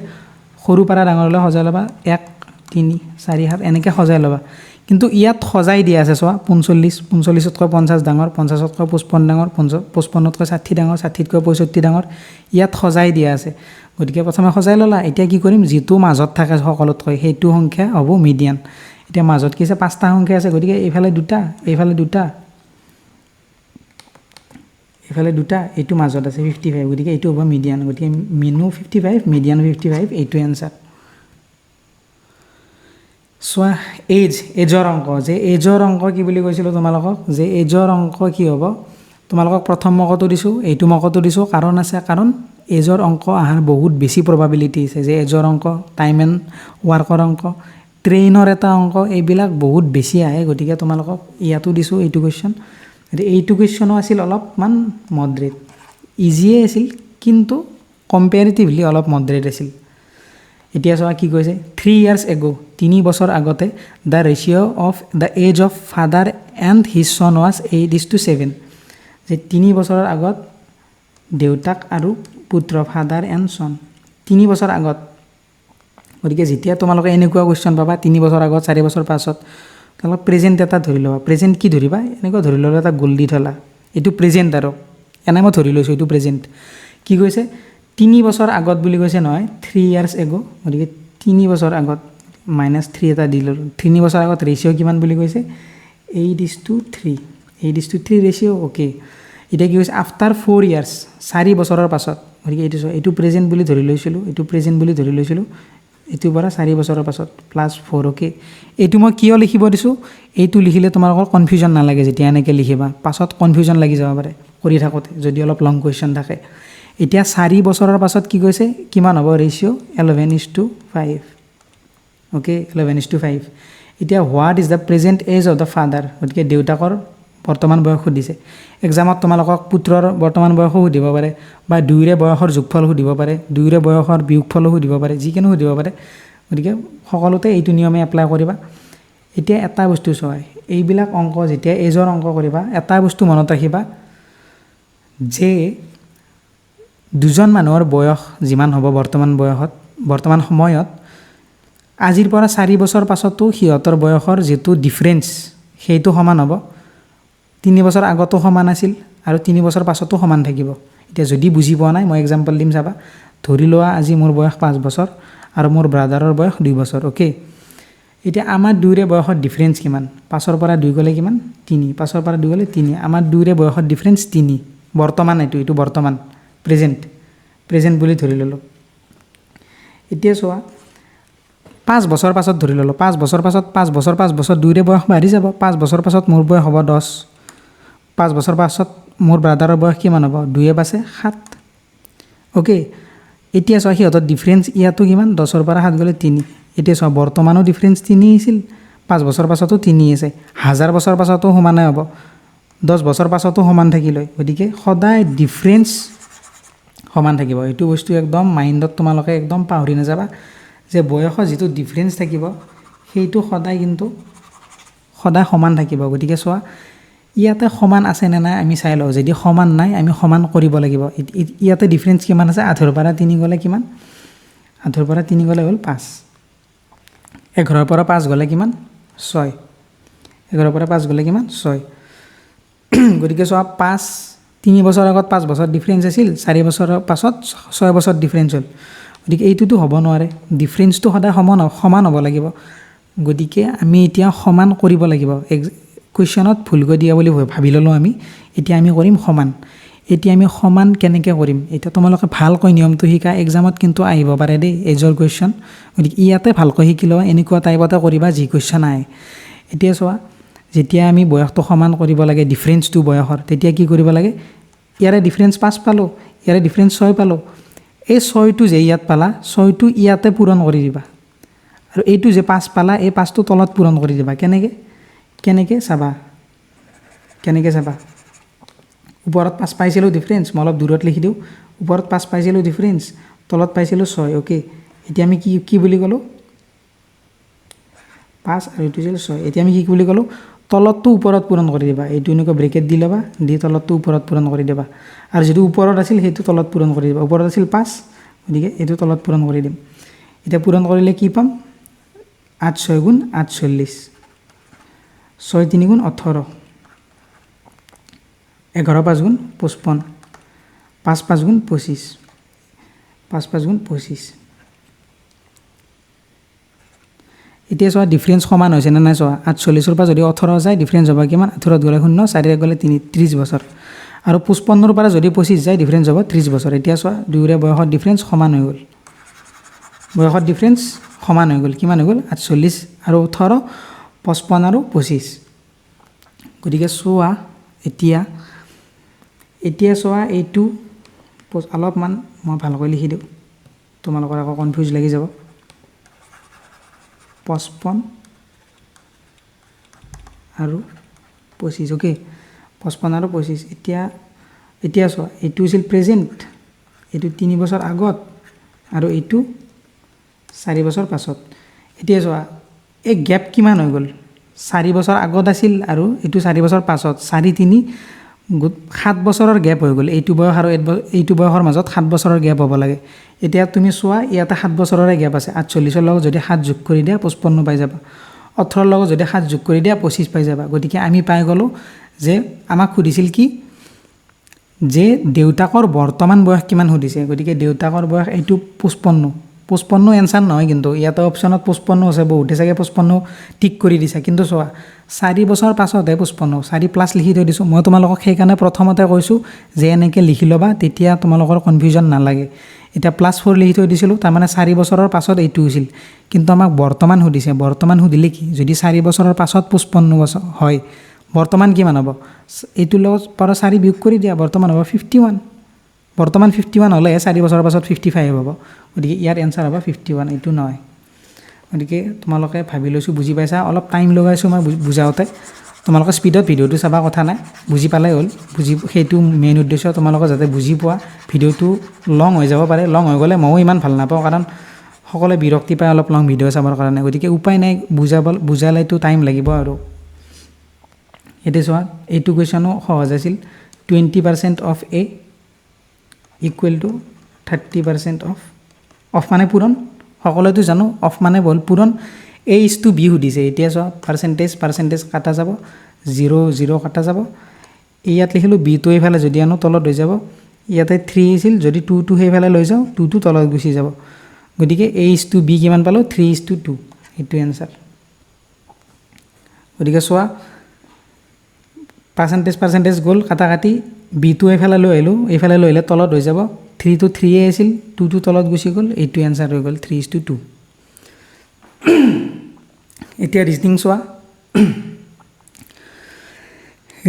সৰু পৰা ডাঙৰলৈ সজাই লবা 1 3 4 7 এনেকে সজাই লবা কিন্তু ইয়াত সজাই দিয়া আছে চোৱা 45 45তকৈ 50 ডাঙৰ 50তকৈ 55 ডাঙৰ 55তকৈ 60 ডাঙৰ 60তকৈ 65 ডাঙৰ ইয়াত সজাই দিয়া আছে গতিকে প্ৰথমে সজাই ললা এতিয়া কি কৰিম যেটো মাজত থাকে সকলোতকৈ হেতু সংখ্যা হ'ব মিডিয়ান এতিয়া মাজত কি আছে পাঁচটা সংখ্যা আছে গতিকে এইফালে দুটা এইটো মাজত আছে 55 গতিকে এইটো হ'ব মিডিয়ান গতিকে মিনু 55 মিডিয়ান 55 এইটো आंसर সোয়া এজৰ অংক যে এজৰ অংক কি বুলি কৈছিল তোমালোকক যে এজৰ অংক কি হ'ব তোমালোকক প্ৰথম মকটো দিছো এইটো মকটো দিছো কাৰণ আছে কাৰণ এজৰ অংক আহাৰ বহুত বেছি প্ৰবাবিলিটি আছে যে এজৰ অংক টাইম এণ্ড ওয়াৰ্কৰ অংক ট্ৰেইনৰ এটা অংক এইবিলাক বহুত বেছি আহে গতিকে তোমালোকক ইয়াতো দিছো এইটো কোৱেশ্চন এইটো কোৱেশ্চনো আছিল অলপমান মডাৰেট ইজিয়ে আছিল কিন্তু কম্পেয়াৰিটিভলি অলপ মডাৰেট আছিল এতিয়া চোৱা কি কৈছে 3 ইয়াৰ্স এগো 3 বছৰ আগতে the ratio of the age of father and his son was 8:7 যে 3 বছৰৰ আগত দেউতাক আৰু পুত্ৰ ফাদাৰ এণ্ড সন 3 বছৰ আগত গতিকে যেতিয়া তোমালোকে এনেকুৱা কোৱেশ্চন পাবা 3 বছৰ আগত 4 বছৰ পাছত তোমালোক প্ৰেজেন্ট এটা ধৰি লবা প্ৰেজেন্ট কি ধৰিবা এনেকুৱা ধৰি ললা এটা গোল দি থলা এটো প্ৰেজেন্ট আৰু এনে মই ধৰি লৈছো এটো প্ৰেজেন্ট কি কৈছে 3 বছৰ আগত বুলি কৈছে নহয় 3 ইয়াৰ্স এগো গতিকে 3 বছৰ আগত -3 এটা দিলো 3 বছৰ আগত ৰেশিও কিমান বুলি কৈছে 8:3 ৰেশিও ওকে এটা কি কৈছে আফটাৰ 4 ইয়াৰ্স 4 বছৰৰ পাছত গতিকে এইটো প্ৰেজেন্ট বুলি ধৰি লৈছিলো এটো পৰা 4 বছৰৰ পাছত +4 ওকে এইটো মই কিয় লিখিব দিছো এইটো লিখিলে তোমালোকৰ কনফিউজন নালাগে যেতিয়া এনেকে লিখিবা পাছত কনফিউজন লাগি যাব পাৰে কৰি থাকোতে যদি অলপ লং কোৱেশ্চন থাকে এতিয়া 4 বছৰৰ পাছত কি কৈছে কিমান হ'ব ৰেশিও 11:5 ওকে 11:5 এতিয়া what is the present age of the father গতিকে দেউতাকৰ বৰ্তমান বয়স সুধিছে এক্সামত তোমালোকক পুত্ৰৰ বৰ্তমান বয়স সুধিব পাৰে বা দুইৰে বয়সৰ যোগফল সুধিব পাৰে দুইৰে বয়সৰ বিয়োগফল সুধিব পাৰে যিকোনো সুধিব পাৰে গতিকে সকলোতে এইটো নিয়মে এপ্লাই কৰিবা এতিয়া এটা বস্তু চয় এইবিলাক অংক যেতিয়া এজৰ অংক কৰিবা এটা বস্তু মনত ৰাখিবা যে দুজন মানুহৰ বয়স যিমান হ'ব বৰ্তমান সময়ত আজিৰ পৰা 4 বছৰ পাছতো হিয়তৰ বয়সৰ যেটো ডিফাৰেন্স সেইটো সমান হ'ব 3 বছৰ আগতো সমান আছিল আৰু 3 বছৰ পাছতো সমান থাকিব এতিয়া যদি বুজি পোৱা নাই মই एग्जांपल দিম চাবা ধৰি লোৱা আজি মোৰ বয়স 5 বছৰ আৰু মোৰ ব্ৰাদাৰৰ বয়স 2 বছৰ ওকে এতিয়া আমাৰ দুইৰে বয়সৰ ডিফাৰেন্স কিমান 5 ৰ পৰা 2 গলে কিমান 3 5 ৰ পৰা 2 গলে 3 আমাৰ দুইৰে বয়সৰ ডিফাৰেন্স 3 বৰ্তমান এইটো বৰ্তমান প্ৰেজেন্ট বুলি ধৰি ললো এতিয়া চোৱা 5 বছৰ পাছত ধৰি ললো 5 বছৰ দুইৰে বয়স বাঢ়ি যাব 5 বছৰ পাছত মোৰ বয়স হ'ব 10 5 বছৰ পাছত মোৰ ব্ৰাদাৰৰ বয়স কিমান হ'ব 2 বাছে 7 ওকে এতিয়া চোৱা হিহঁতৰ ডিফাৰেন্স ইয়াতো কিমান 10 ৰ পৰা 7 গলে 3 এতিয়া চোৱা বৰ্তমানো ডিফাৰেন্স 3 আছিল 5 বছৰ পাছতো 3 আছে 1000 বছৰ পাছতো সমানে হ'ব 10 বছৰ পাছতো সমান থাকিলে গতিকে সদায় ডিফাৰেন্স সমান থাকিব এইটো বস্তু একদম মাইন্ডত তোমালোকে একদম পাহৰি নাযাবা যে বয়সৰ যেটো ডিফাৰেন্স থাকিব সেইটো সদায় কিন্তু সদায় সমান থাকিব গতিকে চোৱা ইয়াতে সমান আছে নে নাই আমি চাই লও যদি সমান নাই আমি সমান কৰিব লাগিব ইয়াতে ডিফাৰেন্স কিমান আছে 8 ৰ পৰা 3 গলে কিমান 8 ৰ পৰা 3 গলে হ'ল 5 11 ৰ পৰা 5 গলে কিমান 6 11 ৰ পৰা 5 গলে কিমান 6 গতিকে চোৱা 5 3 বছৰ আগত 5 বছৰ ডিফাৰেন্স আছিল 4 বছৰৰ পাছত 6 বছৰ ডিফাৰেন্স হ'ল গতিকে এইটোটো হ'ব নোৱাৰে ডিফাৰেন্সটো সদায় সমান হ'ব লাগিব গতিকে আমি এতিয়া সমান কৰিব লাগিব কোৱেশ্চনত ভুল গৈ দিয়া বুলি ভাবি ললো আমি এতিয়া আমি কৰিম সমান এতিয়া আমি সমান কেনেকৈ কৰিম এতিয়া তোমালোকে ভালকৈ নিয়মটো শিকা এক্সামত কিন্তু আহিব পাৰে দেই এজৰ কুৱেশ্যন গতিকে ইয়াতে ভালকৈ শিকি লোৱা এনেকুৱা টাইপতে কৰিবা যি কুৱেশ্যন আহে এতিয়া চোৱা যেতিয়া আমি বয়সটো সমান কৰিব লাগে ডিফাৰেঞ্চটো বয়সৰ তেতিয়া কি কৰিব লাগে ইয়াৰে ডিফাৰেঞ্চ 5 পালোঁ ইয়াৰে ডিফাৰেঞ্চ 6 পালোঁ এই 6টো যে ইয়াত পালা 6টো ইয়াতে পূৰণ কৰি দিবা আৰু এইটো যে 5 পালা এই 5টো তলত পূৰণ কৰি দিবা কেনেকৈ চাবা ওপৰত 5 পাইছিলোঁ ডিফাৰেঞ্চ মই অলপ দূৰত লিখি দিওঁ ওপৰত 5 পাইছিলোঁ ডিফাৰেঞ্চ তলত পাইছিলোঁ 6 ওকে এতিয়া আমি কি বুলি ক'লোঁ 5 আৰু এইটো আছিল 6 এতিয়া আমি কি বুলি ক'লোঁ তলতটো ওপৰত পূৰণ কৰি দিবা এইটো এনেকুৱা ব্ৰেকেট দি ল'বা দি তলতটো ওপৰত পূৰণ কৰি দিবা আৰু যিটো ওপৰত আছিল সেইটো তলত পূৰণ কৰি দিবা ওপৰত আছিল 5 গতিকে এইটো তলত পূৰণ কৰি দিম এতিয়া পূৰণ কৰিলে কি পাম 8 6 গুণ 8 40 6 3 গুণ 18 11 5 গুণ 55 5 5 গুণ 25 5 5 গুণ 25 এতিয়া চোৱা ডিফাৰেঞ্চ সমান হৈছে নে নাই চোৱা 48 পৰা যদি 18 যায় ডিফাৰেঞ্চ হ'ব কিমান 18 গ'লে 0 4 গ'লে 30 বছৰ আৰু 55 পৰা যদি 25 যায় ডিফাৰেঞ্চ হ'ব 30 বছৰ এতিয়া চোৱা দুয়োৰে বয়সৰ ডিফাৰেঞ্চ সমান হৈ গ'ল কিমান হৈ গ'ল 48 আৰু 18 55 আৰু 25 গতিকে চোৱা এতিয়া চোৱা এইটো অলপমান মই ভালকৈ লিখি দিওঁ তোমালোকৰ আকৌ কনফিউজ লাগি যাব 55 আৰু 25 ওকে 55 আৰু 25 এতিয়া চোৱা এইটো আছিল প্ৰেজেণ্ট এইটো 3 বছৰ আগত আৰু এইটো 4 বছৰ পাছত এতিয়া চোৱা এই গেপ কিমান হৈ গ'ল 4 বছৰ আগত আছিল আৰু এইটো 4 বছৰ পাছত 4 3 7 বছৰৰ গেপ হৈ গ'ল এইটো বয়স আৰু এইটো বয়সৰ মাজত 7 বছৰৰ গেপ হ'ব লাগে এতিয়া তুমি চোৱা ইয়াতে 7 বছৰৰে গেপ আছে 48ৰ লগত যদি 7 যোগ কৰি দিয়া 55 পাই যাবা 18ৰ লগত যদি 7 যোগ কৰি দিয়া 25 পাই যাবা গতিকে আমি পাই গ'লোঁ যে আমাক সুধিছিল কি যে দেউতাকৰ বৰ্তমান বয়স কিমান সুধিছে গতিকে দেউতাকৰ বয়স এইটো 55 এনচাৰ নহয় কিন্তু ইয়াতে অপশ্যনত 55 আছে বহুতে চাগে 55 টিক কৰি দিছে কিন্তু চোৱা 4 বছৰ পাছতহে 55 4 প্লাছ লিখি থৈ দিছোঁ মই তোমালোকক সেইকাৰণে প্ৰথমতে কৈছোঁ যে এনেকৈ লিখি ল'বা তেতিয়া তোমালোকৰ কনফিউজন নালাগে এতিয়া +4 লিখি থৈ দিছিলোঁ তাৰমানে 4 বছৰৰ পাছত এইটো হৈছিল কিন্তু আমাক বৰ্তমান সুধিছে বৰ্তমান সুধিলে কি যদি 4 বছৰৰ পাছত 55 বছৰ হয় বৰ্তমান কিমান হ'ব এইটোৰ লগত পৰা 4 বিয়োগ কৰি দিয়া বৰ্তমান হ'ব 51 বৰ্তমান 51 হ'লে 4 বছৰৰ পাছত 55 হ'ব গতিকে ইয়াৰ এনচাৰ হ'ব 51 এইটো নহয় গতিকে তোমালোকে ভাবি লৈছোঁ বুজি পাইছা অলপ টাইম লগাইছোঁ মই বুজাওঁতে তোমালোকে স্পীডত ভিডিঅ'টো চাবা কথা নাই বুজি পালে হ'ল সেইটো মেইন উদ্দেশ্য তোমালোকে যাতে বুজি পোৱা ভিডিঅ'টো লং হৈ যাব পাৰে লং হৈ গ'লে ময়ো ইমান ভাল নাপাওঁ কাৰণ সকলোৱে বিৰক্তি পায় অলপ লং ভিডিঅ' চাবৰ কাৰণে গতিকে উপায় নাই বুজালেতো টাইম লাগিব আৰু এতিয়া চোৱা এইটো কুৱেশ্যনো সহজ আছিল 20% of a equal to 30% of মানে পূৰণ সকলোৱেতো জানো অফ মানে বল পূৰণ এ ইজ টু বি সুধিছে এতিয়া চোৱা পাৰ্চেণ্টেজ কাটা যাব 0 কাটা যাব ইয়াত লিখিলোঁ বিটো এইফালে যদি আনো তলত হৈ যাব ইয়াতে 3 আছিল যদি 2টো সেইফালে লৈ যাওঁ 2টো তলত গুচি যাব গতিকে এ ইজ টু বি কিমান পালোঁ 3:2 এইটো এনচাৰ গতিকে চোৱা পাৰ্চেণ্টেজ গ'ল কাটা কাটি বিটো এইফালে লৈ আহিলোঁ এইফালে লৈ আহিলে তলত হৈ যাব 3টো 3 আছিল 2টো তলত গুচি গ'ল এইটো এনচাৰ হৈ গ'ল 3:2 এতিয়া ৰিজনিং চোৱা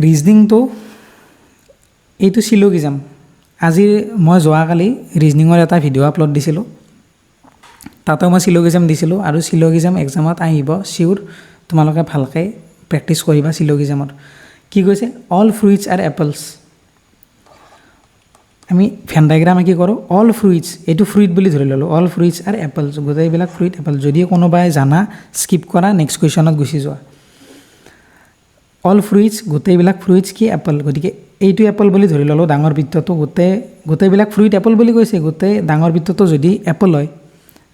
ৰিজনিংটো এইটো চিলগিজাম আজি মই যোৱাকালি ৰিজনিঙৰ এটা ভিডিঅ' আপলোড দিছিলোঁ তাতো মই চিলগিজাম দিছিলোঁ আৰু চিলগিজাম এক্সামত আহিব চিয়'ৰ তোমালোকে ভালকৈ প্ৰেক্টিছ কৰিবা চিলগিজামৰ কি কৈছে অল ফ্ৰুইটছ আৰ এপলছ আমি ভেন ডায়েগ্ৰাম কি কৰোঁ অল ফ্ৰুইটছ এইটো ফ্ৰুইট বুলি ধৰি ল'লোঁ অল ফ্ৰুইটছ আৰ এপলছ গোটেইবিলাক ফ্ৰুইট এপল যদি কোনোবাই জানা স্কিপ কৰা নেক্সট কুৱেশ্যনত গুচি যোৱা অল ফ্ৰুইটছ গোটেইবিলাক ফ্ৰুইটছ কি এপল গতিকে এইটো এপল বুলি ধৰি ল'লোঁ ডাঙৰ বৃত্তটো গোটেইবিলাক ফ্ৰুইট এপল বুলি কৈছে গোটেই ডাঙৰ বৃত্তটো যদি এপল হয়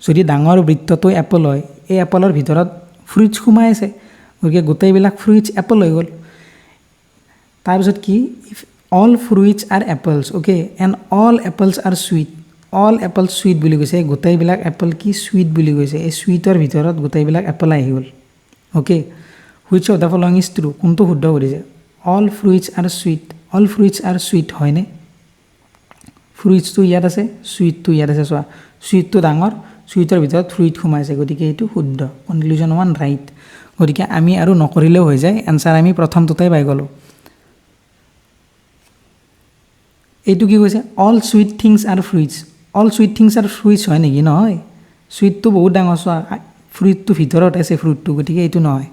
যদি ডাঙৰ বৃত্তটো এপল হয় এই এপলৰ ভিতৰত ফ্ৰুইটছ সোমাই আছে গতিকে গোটেইবিলাক ফ্ৰুইটছ এপল হৈ গ'ল তাৰপিছত কি all fruits are apples okay and all apples are sweet all apple sweet বুলি কৈছে গোটেইবিলাক এপল কি চুইট বুলি কৈছে এই চুইটৰ ভিতৰত গোটেইবিলাক এপল আহি গ'ল okay which of the following is true কোনটো শুদ্ধ কৰিছে অল ফ্ৰুইটছ আৰ চুইট হয়নে ফ্ৰুইটছটো ইয়াত আছে, চুইটটো ইয়াত আছে। চোৱা চুইটটো ডাঙৰ, চুইটৰ ভিতৰত ফ্ৰুইট সোমাইছে, গতিকে এইটো শুদ্ধ। Conclusion 1 right. গতিকে আমি আৰু নকৰিলেও হৈ যায়, এনচাৰ আমি প্ৰথমটোতেই পাই গ'লোঁ। এইটো কি কৈছে? All sweet things are fruits. All sweet things are fruits হয় নেকি? নহয়, চুইটটো বহুত ডাঙৰ। চোৱা ফ্ৰুইটটো ভিতৰত আছে ফ্ৰুটটো, গতিকে এইটো নহয়।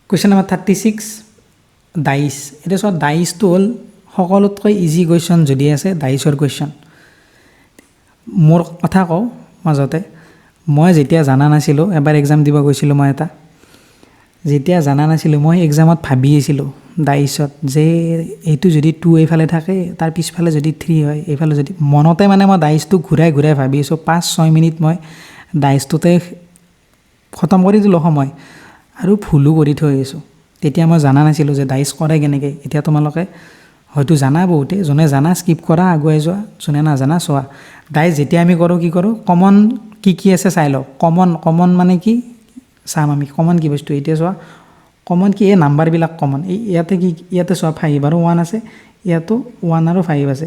Question number 36 dice. এতিয়া চোৱা ডাইচটো হ'ল সকলোতকৈ ইজি কুৱেশ্যন যদি আছে ডাইচৰ কুৱেশ্যন। মোৰ কথা কওঁ মাজতে, মই যেতিয়া জানা নাছিলোঁ, এবাৰ এক্সাম দিব গৈছিলোঁ মই এটা, যেতিয়া জানা নাছিলোঁ মই এক্সামত ভাবি আছিলোঁ ডাইচত যে এইটো যদি 2 এইফালে থাকে, তাৰ পিছফালে যদি 3 হয়, এইফালে যদি মনতে মানে মই ডাইচটো ঘূৰাই ঘূৰাই ভাবি আছোঁ। 5-6 মিনিট মই ডাইচটোতে খতম কৰি দিলোঁ সময়, আৰু ভুলো কৰি থৈ আহিছোঁ। তেতিয়া মই জানা নাছিলোঁ যে ডাইচ কৰে কেনেকৈ। এতিয়া তোমালোকে হয়তো জানা, বহুতে যোনে জানা স্কিপ কৰা, আগুৱাই যোৱা, যোনে নাজানা চোৱা। ডাইচ যেতিয়া আমি কৰোঁ কি কৰোঁ, কমন কি আছে চাই লওঁ। কমন মানে কি চাম আমি, কমন কি বস্তু। এতিয়া চোৱা কমন কি, এই নাম্বাৰবিলাক কমন। এই ইয়াতে কি, ইয়াতে চোৱা 5 আৰু 1 আছে, ইয়াতো 1 আৰু 5 আছে।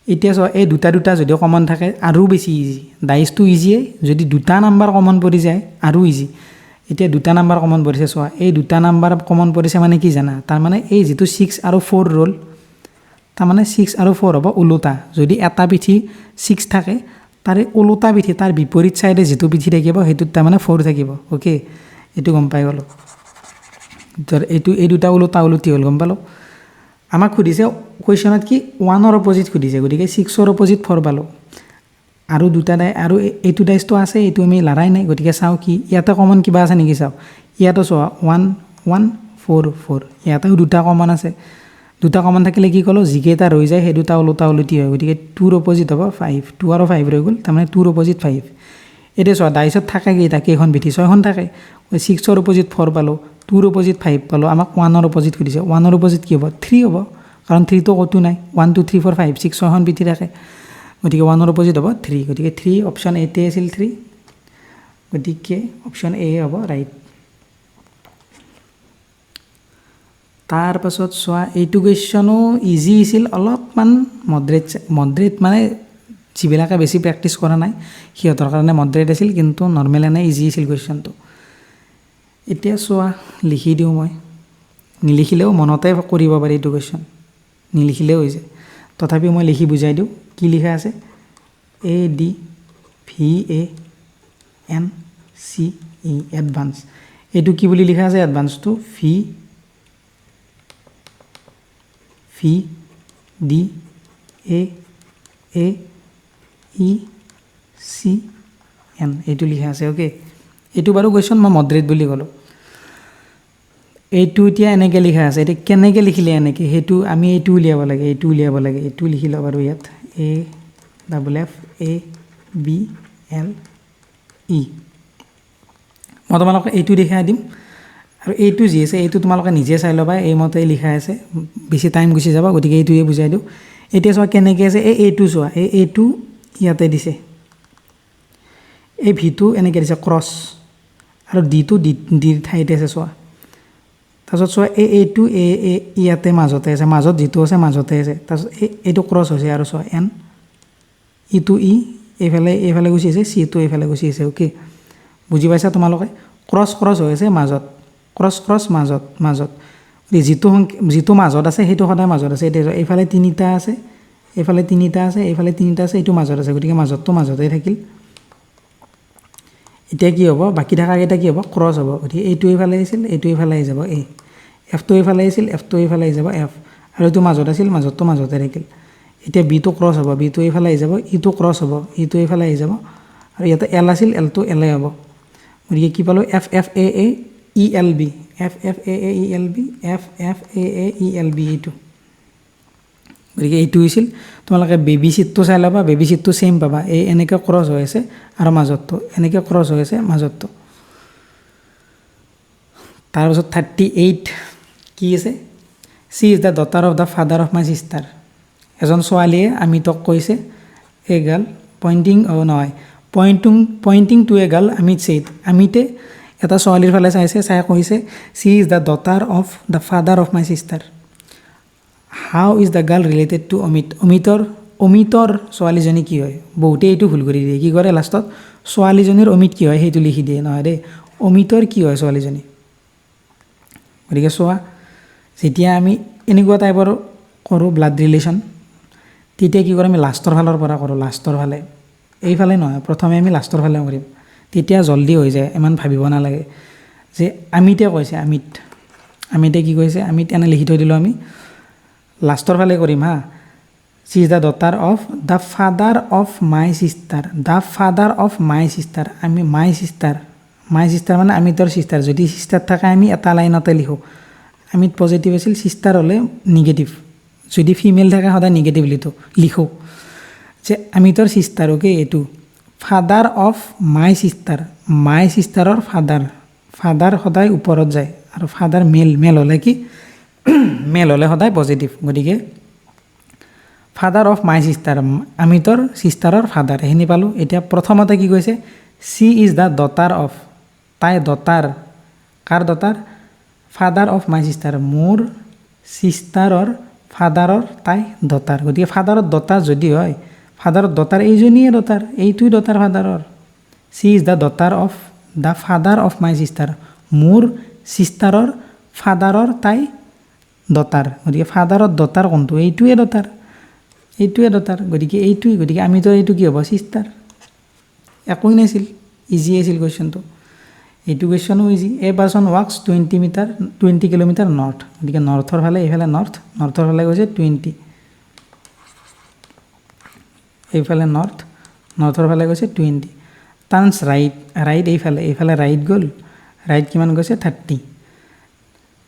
এতিয়া চোৱা এই দুটা যদিও কমন থাকে আৰু বেছি ইজি। ডাইচটো ইজিয়ে, যদি 2টা নাম্বাৰ কমন পৰি যায় আৰু ইজি। এতিয়া 2টা নাম্বাৰ কমন পৰিছে, চোৱা এই 2টা নাম্বাৰ কমন পৰিছে মানে কি জানা, তাৰমানে এই যিটো 6 আৰু 4 ৰ'ল, তাৰমানে 6 আৰু 4 হ'ব ওলোটা। যদি এটা পিঠি 6 থাকে, তাৰে ওলোটা পিঠি, তাৰ বিপৰীত ছাইডে যিটো পিঠি থাকিব সেইটোত তাৰমানে 4 থাকিব। অ'কে, এইটো গম পাই গ'লোঁ। এই দুটা ওলোটা ওলোটি হ'ল, গম পালোঁ। আমাক সুধিছে কুৱেশ্যনত কি 1ৰ অপজিট সুধিছে, গতিকে 6ৰ অপজিট 4 পালোঁ। আৰু দুটা আৰু এইটো ডাইচটো আছে, এইটো আমি লৰাই নাই, গতিকে চাওঁ কি ইয়াতে কমন কিবা আছে নেকি চাওঁ। ইয়াতো চোৱা 1 1 4 4, ইয়াতেও 2টা কমন আছে। 2টা কমন থাকিলে কি ক'লোঁ, যিকেইটা ৰৈ যায় সেই 2টা ওলোটা ওলোটি হয়, গতিকে 2ৰ অপজিট হ'ব 5। 2 আৰু 5 ৰৈ গ'ল, তাৰমানে 2ৰ অপজিট 5। এতিয়া চোৱা ডাইচত থাকে কেইখন পিঠি, 6খন থাকে। 6ৰ অপজিট 4 পালোঁ, 2ৰ অপজিট 5 পালোঁ। আমাক 1ৰ অপজিট সুধিছে, 1ৰ অপজিট কি হ'ব, 3 হ'ব, কাৰণ 3টো ক'তো নাই। 1 2 3 4 5 6 6খন পিঠি থাকে, গতিকে 1ৰ অপজিট হ'ব 3। গতিকে 3 অপশ্যন এতে আছিল 3, গতিকে অপশ্যন এ হ'ব ৰাইট। তাৰপাছত চোৱা এইটো কুৱেশ্যনো ইজি আছিল, অলপমান মডৰেট মানে যিবিলাকে বেছি প্ৰেক্টিছ কৰা নাই সিহঁতৰ কাৰণে মডৰেট আছিল, কিন্তু নৰ্মেল এনে ইজি আছিল কুৱেশ্যনটো। এতিয়া চোৱা লিখি দিওঁ মই, নিলিখিলেও মনতে কৰিব পাৰি এইটো কুৱেশ্যন, নিলিখিলেও হৈ যায়। তথাপিও মই লিখি বুজাই দিওঁ কি লিখা আছে। ADVANCE advance. এইটো কি বুলি লিখা আছে, এডভান্সটো VADAECN এইটো লিখা আছে। অ'কে, এইটো বাৰু কুৱেশ্যন মই মডৰেট বুলি ক'লোঁ। এইটো এতিয়া এনেকৈ লিখা আছে, এতিয়া কেনেকৈ লিখিলে এনেকৈ, সেইটো আমি এইটো উলিয়াব লাগে, এইটো লিখি লওঁ বাৰু ইয়াত AFFABLE। মই তোমালোকে এইটো দেখাই দিম, আৰু এইটো যি আছে এইটো তোমালোকে নিজে চাই ল'বা, এইমতে লিখা আছে, বেছি টাইম গুচি যাব, গতিকে এইটোৱে বুজাই দিওঁ। এতিয়া চোৱা কেনেকৈ আছে, এইটো চোৱা, এইটো ইয়াতে দিছে, এই ভিটো এনেকৈ দিছে ক্ৰছ, আৰু ডিটো ডিৰ ঠাইতে আছে চোৱা। তাৰপিছত চোৱা এইটো ইয়াতে মাজতে আছে, মাজত যিটো আছে মাজতে আছে। তাৰপিছত এইটো ক্ৰছ হৈছে, আৰু চোৱা এন, ইটো এইফালে গুচি আছে, চিটো এইফালে গুচি আছে। অ'কে, বুজি পাইছা তোমালোকে? ক্ৰছ হৈ আছে মাজত, ক্ৰছ মাজত, যিটো মাজত আছে সেইটো সদায় মাজত আছে। এতিয়া এইফালে 3টা আছে, এইফালে 3টা আছে, এইফালে 3টা আছে, এইটো মাজত আছে, গতিকে মাজতটো মাজতেই থাকিল। এতিয়া কি হ'ব, বাকী থকাকেইটা কি হ'ব, ক্ৰছ হ'ব। গতিকে এইটো এইফালে আহিছিল, এইটো এইফালে আহি যাব এ, এফটো এইফালে আহিছিল, এফটো এইফালে আহি যাব এফ, আৰু এইটো মাজত আছিল, মাজতটো মাজতে থাকিল। এতিয়া বিটো ক্ৰছ হ'ব, বিটো এইফালে আহি যাব, ইটো ক্ৰছ হ'ব, ইটো এইফালে আহি যাব, আৰু ইয়াতে এল আছিল, এলটো এলে হ'ব। গতিকে কি পালোঁ, FFAAELB, এইটো। গতিকে এইটো হৈছিল। তোমালোকে বেবি চিটটো চাই ল'বা, বেবি চিটটো ছেইম পাবা, এনেকৈ ক্ৰছ হৈ আছে, আৰু মাজতটো এনেকৈ ক্ৰছ হৈ আছে, মাজতটো। তাৰপিছত 38 কি আছে, she is the daughter of the father of my sister. এজন ছোৱালীয়ে আমিতক কৈছে, a girl pointing to a girl Amit said. আমিতে এটা ছোৱালীৰ ফালে চাই কৈছে, she is the daughter of the father of my sister. How is the girl related to Amit অমিতৰ ছোৱালীজনী কি হয় বহুতে এইটো ভুল কৰি দিয়ে কি কৰে লাষ্টত ছোৱালীজনীৰ অমিত কি হয় সেইটো লিখি দিয়ে নহয় দেই অমিতৰ কি হয় ছোৱালীজনী গতিকে চোৱা যেতিয়া আমি এনেকুৱা টাইপৰ কৰোঁ ব্লাড ৰিলেশ্যন তেতিয়া কি কৰোঁ আমি লাষ্টৰ ফালৰ পৰা কৰোঁ লাষ্টৰ ফালে এইফালে নহয় প্ৰথমে আমি লাষ্টৰ ফালে কৰিম তেতিয়া জল্দি হৈ যায় ইমান ভাবিব নালাগে যে আমিতে কৈছে আমিতে কি কৈছে আমিত এনে লিখি থৈ দিলোঁ আমি লাষ্টৰ ফালে কৰিম হা she is the डटार of the father of my sister the father of my sister आमी माय सिस्टार माने आमितर सिस्टार যদি सिस्टार থাকে আমি এটা লাইনতে লিখো আমিত পজিটিভ আছিল সিস্টার হলে নেগেটিভ যদি ফিমেল থাকে সদায় নেগেটিভ লিখো যে আমিতৰ সিস্টাৰ ওকে এটু ফাদাৰ অফ মাই সিস্টাৰৰ ফাদাৰ সদায় ওপৰত যায় আৰু ফাদাৰ মেল হলে কি মেল হলে সদায় পজিটিভ গতিকে ফাদাৰ অফ মাই সিস্টাৰ আমিতৰ সিস্টাৰৰ ফাদাৰ এখিনি পালোঁ এতিয়া প্ৰথমতে কি কৈছে she is the daughter of তাই ডটাৰ কাৰ daughter father of my sister মোৰ সিস্টাৰৰ ফাদাৰৰ তাই ডটাৰ গতিকে ফাদাৰৰ ডটাৰ যদি হয় ফাদাৰৰ ডটাৰ এইজনীয়ে ডটাৰ এইটোই ডটাৰ ফাদাৰৰ she is the daughter of the father of my sister মোৰ সিস্টাৰৰ ফাদাৰৰ তাই ডটাৰ গতিকে ফাদাৰৰ ডটাৰ কোনটো এইটোৱে ডটাৰ গতিকে আমিতো এইটো কি হ'ব সিস্টাৰ একোই নাছিল ইজি আছিল কুৱেশ্যনটো এইটো কুৱেশ্যনো easy a person walks 20 kilometre north গতিকে নৰ্থৰ ফালে এইফালে নৰ্থৰ ফালে গৈছে 20 এইফালে নৰ্থৰ ফালে গৈছে 20 টাৰ্ণছ ৰাইট এইফালে ৰাইট গ'ল ৰাইট কিমান গৈছে 30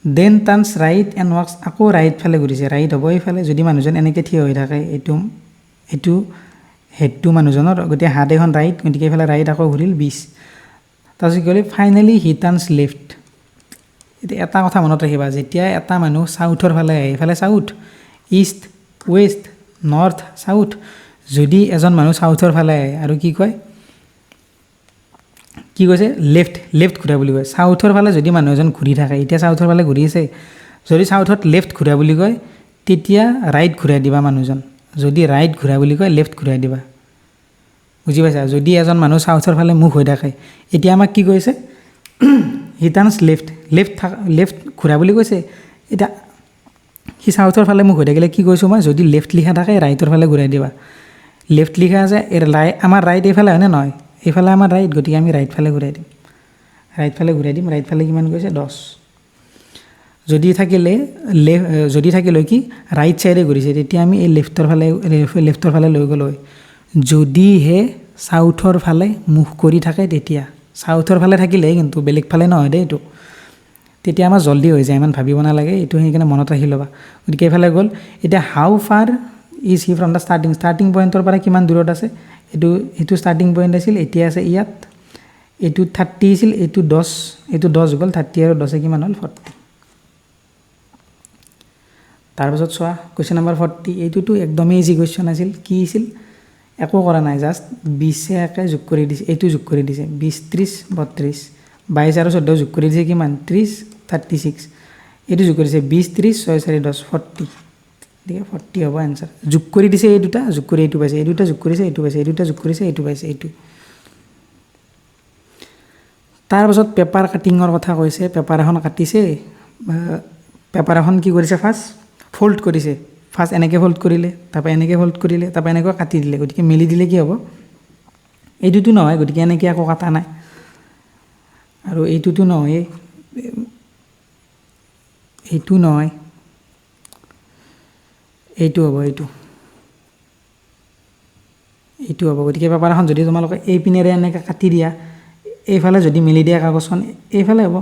দেন টাৰ্ণছ ৰাইট এণ্ড ৱাকছ আকৌ ৰাইট ফালে ঘূৰিছে ৰাইট হ'ব এইফালে যদি মানুহজন এনেকৈ থিয় হৈ থাকে এইটো হেডটো মানুহজনৰ গতিকে হাত এখন ৰাইট গতিকে এইফালে ৰাইট আকৌ ঘূৰিল 20 তাৰপিছত গ'লে ফাইনেলি হি টাৰ্ণছ লেফ্ট এতিয়া এটা কথা মনত ৰাখিবা যেতিয়া এটা মানুহ চাউথৰ ফালে আহে এইফালে south east west north south যদি এজন মানুহ চাউথৰ ফালে আহে আৰু কি কয় কি কৈছে লেফ্ট ঘূৰা বুলি কয় চাউথৰ ফালে যদি মানুহ এজন ঘূৰি থাকে এতিয়া চাউথৰ ফালে ঘূৰি আছে যদি চাউথত লেফ্ট ঘূৰা বুলি কয় তেতিয়া ৰাইট ঘূৰাই দিবা মানুহজন যদি ৰাইট ঘূৰা বুলি কয় লেফ্ট ঘূৰাই দিবা বুজি পাইছা যদি এজন মানুহ চাউথৰ ফালে মুখ হৈ থাকে এতিয়া আমাক কি কৈছে হি টাৰ্ণছ লেফ্ট ঘূৰা বুলি কৈছে এতিয়া সি চাউথৰ ফালে মুখ হৈ থাকিলে কি কৈছোঁ মই যদি লেফ্ট লিখা থাকে ৰাইটৰ ফালে ঘূৰাই দিবা লেফ্ট লিখা আছে আমাৰ ৰাইট এইফালে হয়নে নহয় এইফালে আমাৰ ৰাইট গতিকে আমি ৰাইট ফালে ঘূৰাই দিম ৰাইট ফালে কিমান গৈছে 10 যদি থাকিলে কি ৰাইট চাইডে ঘূৰিছে তেতিয়া আমি এই লেফ্টৰ ফালে লৈ গ'লো যদিহে চাউথৰ ফালে মুখ কৰি থাকে তেতিয়া চাউথৰ ফালে থাকিলে কিন্তু বেলেগ ফালে নহয় দেই এইটো তেতিয়া আমাৰ জল্দি হৈ যায় ইমান ভাবিব নালাগে এইটো সেইকাৰণে মনত ৰাখি ল'বা গতিকে এইফালে গ'ল এতিয়া হাউ ফাৰ is he from the starting পইণ্টৰ পৰা কিমান দূৰত আছে এইটো ষ্টাৰ্টিং পইণ্ট আছিল এতিয়া আছে ইয়াত এইটো 30 আছিল এইটো 10 গ'ল 30 আৰু 10 কিমান হ'ল 40 তাৰপিছত চোৱা কুৱেশ্যন নম্বৰ 40 এইটোতো একদমেই ইজি কুৱেশ্যন আছিল কি আছিল একো কৰা নাই জাষ্ট 20 একে যোগ কৰি দিছে এইটো যোগ কৰি দিছে 20 30 32 22 আৰু 14 যোগ কৰি দিছে কিমান 30 36 এইটো যোগ কৰিছে 20 30 6 4 10 40 ঠিক আছে 40 হ'ব এনসাৰ যোগ কৰি দিছে এই দুটা যোগ কৰি এইটো পাইছে এই দুটা যোগ কৰিছে এইটো পাইছে এই দুটা যোগ কৰিছে এইটো পাইছে এইটো তাৰপিছত পেপাৰ কাটিঙৰ কথা কৈছে পেপাৰ এখন কাটিছে পেপাৰ এখন কি কৰিছে ফাৰ্ষ্ট ফল্ড কৰিছে ফাৰ্ষ্ট এনেকৈ ফল্ড কৰিলে তাৰপৰা এনেকৈ ফল্ড কৰিলে তাৰপৰা এনেকৈ কাটি দিলে গতিকে মেলি দিলে কি হ'ব এইটোতো নহয় গতিকে এনেকৈ একো কাটা নাই আৰু এইটোতো নহয় এইটো নহয় এইটো হ'ব এইটো হ'ব গতিকে পেপাৰ এখন যদি তোমালোকে এই পিনেৰে এনেকৈ কাটি দিয়া এইফালে যদি মেলি দিয়া কাগজখন এইফালে হ'ব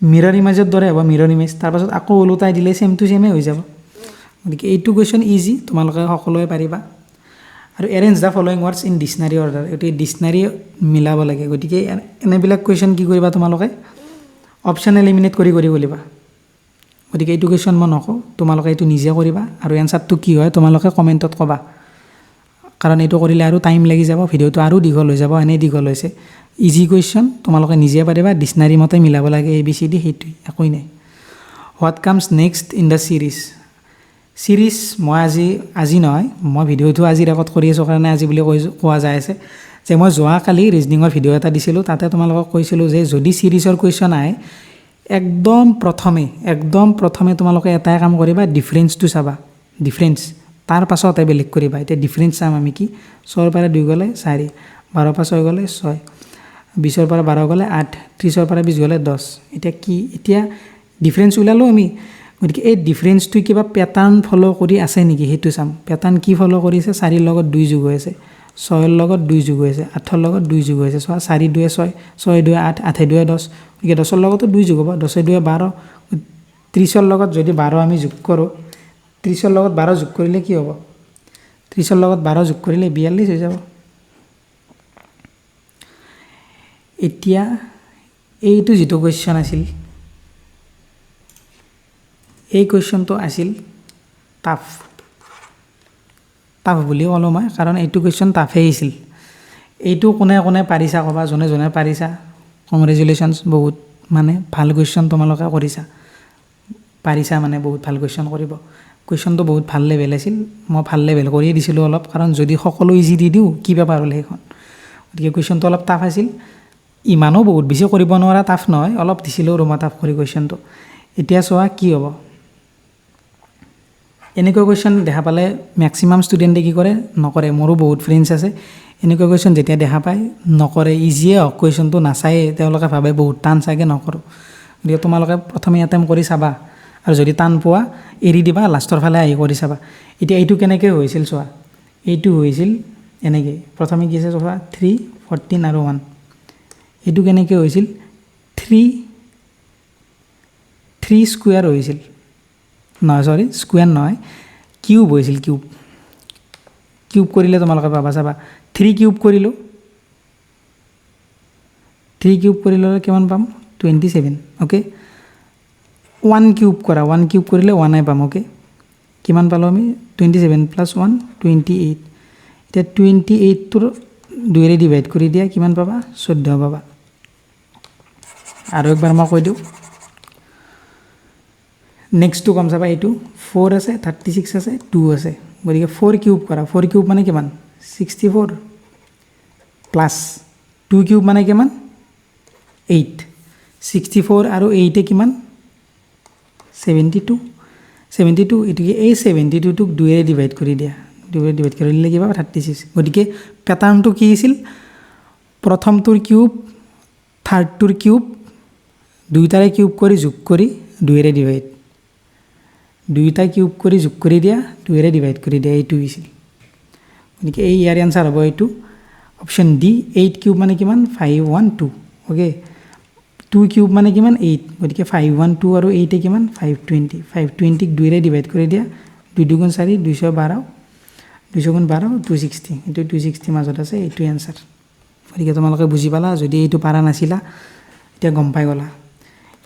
মিৰৰ ইমেজৰ দৰে হ'ব মিৰৰ ইমেজ তাৰপাছত আকৌ ওলোটাই দিলে ছেম টু ছেমে হৈ যাব গতিকে এইটো কুৱেশ্যন ইজি তোমালোকে সকলোৱে পাৰিবা আৰু arrange the following words in dictionary order এইটো ডিক্সনাৰী মিলাব লাগে গতিকে এনেবিলাক কুৱেশ্যন কি কৰিবা তোমালোকে অপশ্যন এলিমিনেট কৰি কৰিবা গতিকে এইটো কুৱেশ্যন মই নকওঁ তোমালোকে এইটো নিজে কৰিবা আৰু এনচাৰটো কি হয় তোমালোকে কমেণ্টত ক'বা কাৰণ এইটো কৰিলে আৰু টাইম লাগি যাব ভিডিঅ'টো আৰু দীঘল হৈ যাব এনেই দীঘল হৈছে ইজি কুৱেশ্যন তোমালোকে নিজে পাৰিবা ডিক্সনাৰী মতে মিলাব লাগে ABCD সেইটোৱে একোই নাই what comes next in the series series মই আজি নহয় মই ভিডিঅ'টো আজি ৰেকৰ্ড কৰি আছোঁ কাৰণে আজি বুলি কোৱা যায় আছে যে মই যোৱাকালি ৰিজনিঙৰ ভিডিঅ' এটা দিছিলোঁ তাতে তোমালোকক কৈছিলোঁ যে যদি সিৰিজৰ কুৱেশ্যন আহে একদম প্ৰথমে তোমালোকে এটাই কাম কৰিবা ডিফাৰেন্সটো চাবা ডিফাৰেন্স তাৰ পাছতে বেলেগ কৰিবা এতিয়া ডিফাৰেন্স চাম আমি কি 6 ৰ পৰা 2 গ'লে 4 12 পৰা 6 গ'লে 6 20 ৰ পৰা 12 গ'লে 8 30 ৰ পৰা 20 গ'লে 10 এতিয়া ডিফাৰেন্স ওলালো আমি গতিকে এই ডিফাৰেন্সটো কিবা প্যাটাৰ্ন ফলো কৰি আছে নেকি হেতু চাম প্যাটাৰ্ন কি ফলো কৰিছে 4 ৰ লগত 2 যোগ হৈ আছে 6 ৰ লগত 2 যোগ হৈ আছে 8 ৰ লগত 2 যোগ হৈ আছে 4 2 6 6 2 8 8 2 10 গতিকে 10 ৰ লগতো 2 যোগ হ'ব 10 2 12 30 ৰ লগত যদি 12 আমি যোগ কৰোঁ 30 ৰ লগত 12 যোগ কৰিলে কি হ'ব 30 ৰ লগত 12 যোগ কৰিলে 42 হৈ যাব এতিয়া এইটো যেটো কোৱেশ্চন আছিল এই কোৱেশ্চনটো আছিল টাফ বুলি ক'লো মই কাৰণ এইটো কোৱেশ্চন টাফেই আছিল এইটো কোনে পাৰিছা ক'বা যোনে পাৰিছা কংগ্ৰেচুলেশ্যনছ বহুত মানে ভাল কোৱেশ্চন তোমালোকে কৰিছা পাৰিছা মানে বহুত ভাল কোৱেশ্চন কৰিব কোৱেশ্চনটো বহুত ভাল লেভেল আছিল মই ভাল লেভেল কৰি দিছিলোঁ অলপ কাৰণ যদি সকলো ইজি দি দিওঁ কি পেপাৰ হ'ল সেইখন গতিকে কোৱেশ্চনটো অলপ টাফ আছিল ইমানো বহুত বেছি কৰিব নোৱাৰা টাফ নহয় অলপ দিছিলোঁ ৰুমা টাফ কৰি কোৱেশ্চনটো এতিয়া চোৱা কি হ'ব এনেকুৱা কোৱেশ্চন দেখা পালে ম্যাক্সিমাম ষ্টুডেণ্টে কি কৰে নকৰে মোৰো বহুত ফ্ৰেণ্ডছ আছে এনেকুৱা কোৱেশ্চন যেতিয়া দেখা পায় নকৰে ইজিয়ে হওক কোৱেশ্চনটো নাচায়ে তেওঁলোকে ভাবে বহুত টান চাগে নকৰো গতিকে তোমালোকে প্ৰথমে এটেম্প কৰি চাবা আৰু যদি টান পোৱা এৰি দিবা লাষ্টৰ ফালে আহি কৰি চাবা এতিয়া এইটো কেনেকৈ হৈছিল চোৱা এইটো হৈছিল এনেকৈ প্ৰথমে কি আছে চোৱা 3 14 আৰু 1 এইটো কেনেকৈ হৈছিল 3 স্কোয়াৰ হৈছিল নহয় সৰি স্কোয়াৰ নহয় কিউব হৈছিল কিউব কৰিলে তোমালোকে পাবা চাবা 3 কিউব কৰিলোঁ 3 কিউব কৰিলে কিমান পাম 27 ওকে 1 কিউব কৰিলে 1 আই পাম ওকে কিমান পালো আমি 27 + 1 28 এতিয়া 28 টোৰ 2 ৰে ডিভাইড কৰি দিয়া কিমান পাবা 14 পাবা আৰু একবাৰ মই কৈ দিওঁ নেক্সট টু কম চাবা এইটো 4 আছে 36 আছে 2 আছে গতিকে 4 কিউব কৰা 4 কিউব মানে কিমান 64 প্লাস 2 কিউব মানে কিমান 8 64 আৰু 8 এ কিমান 72 এটিকে এই 72 টোক 2 ৰে ডিভাইড কৰি দিয়া 2 ৰে ডিভাইড কৰিলে কি পাবা 36 গতিকে প্যাটাৰ্নটো কি আছিল প্ৰথমটোৰ কিউব থাৰ্ডটোৰ কিউব দুইটাৰে কিউব কৰি যোগ কৰি 2 ৰে ডিভাইড দুইটা কিউব কৰি যোগ কৰি দিয়া 2 ৰে ডিভাইড কৰি দিয়া এইটো হৈছিল গতিকে এই ইয়াৰ আনসাৰ হ'ব এইটো অপচন ডি 8 কিউব মানে কিমান 512 ওকে 2 কিউব মানে কিমান 8 গতিকে 512 আৰু 8 এ কিমান 520 520 ক 2 ৰে ডিভাইড কৰি দিয়া 2 2 4 212 200 12 260 এইটো 260 মাজত আছে এইটো আনসাৰ গতিকে তোমালোকে বুজি পালা যদি এইটো পাৰা নাছিলা এতিয়া গম পাই গলা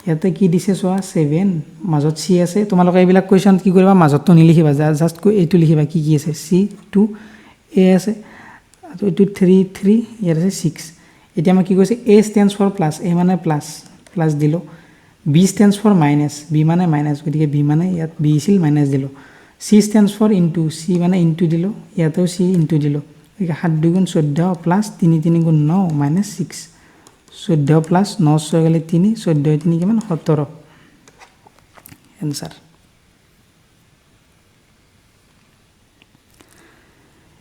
ইয়াতে কি দিছে চোৱা 7 মাজত সি আছে তোমালোকে এইবিলাক কোৱেশ্চন কি কৰিবা মাজতটো নিলিখিবা জাস্ট এইটো লিখিবা কি আছে C2 A আছে আৰু এইটো 3 ইয়াৰ আছে 6 এতিয়া মই কি কৈছে A stands for plus A মানে প্লাস দিলো B stands for minus B মানে মাইনাস গতিকে B মানে ইয়াত B আছিল মাইনাস দিলো C stands for into C মানে into দিলো ইয়াতেও C into দিলো গতিকে 7 2 14 প্লাস 3 3 9 minus 6 14 প্লাস 9 6 গলে 3 14 3 কিমান 17 आंसर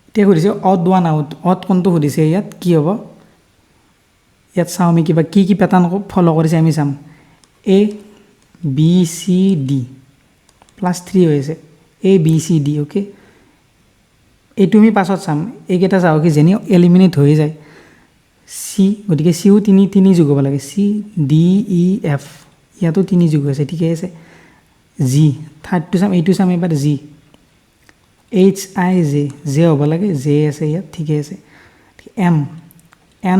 এতিয়া সুধিছে অড ওৱান আউট অড কোনটো সুধিছে ইয়াত কি হ'ব ইয়াত চাও আমি কিবা কি প্যাটাৰ্ন ফলো কৰিছে আমি চাম A B C D +3 হৈছে A B C D okay এইটো আমি পাছত চাম এইকেইটা চাও কি যেনি এলিমিনেট হৈ যায় C গতিকে Cও 3 যোগ হ'ব লাগে C D E F ইয়াতো 3 যোগ হৈছে ঠিক আছে G থাৰ্ডটো চাম এইটো চাম এবাৰ G H I J হ'ব লাগে J আছে ইয়াত ঠিক আছে M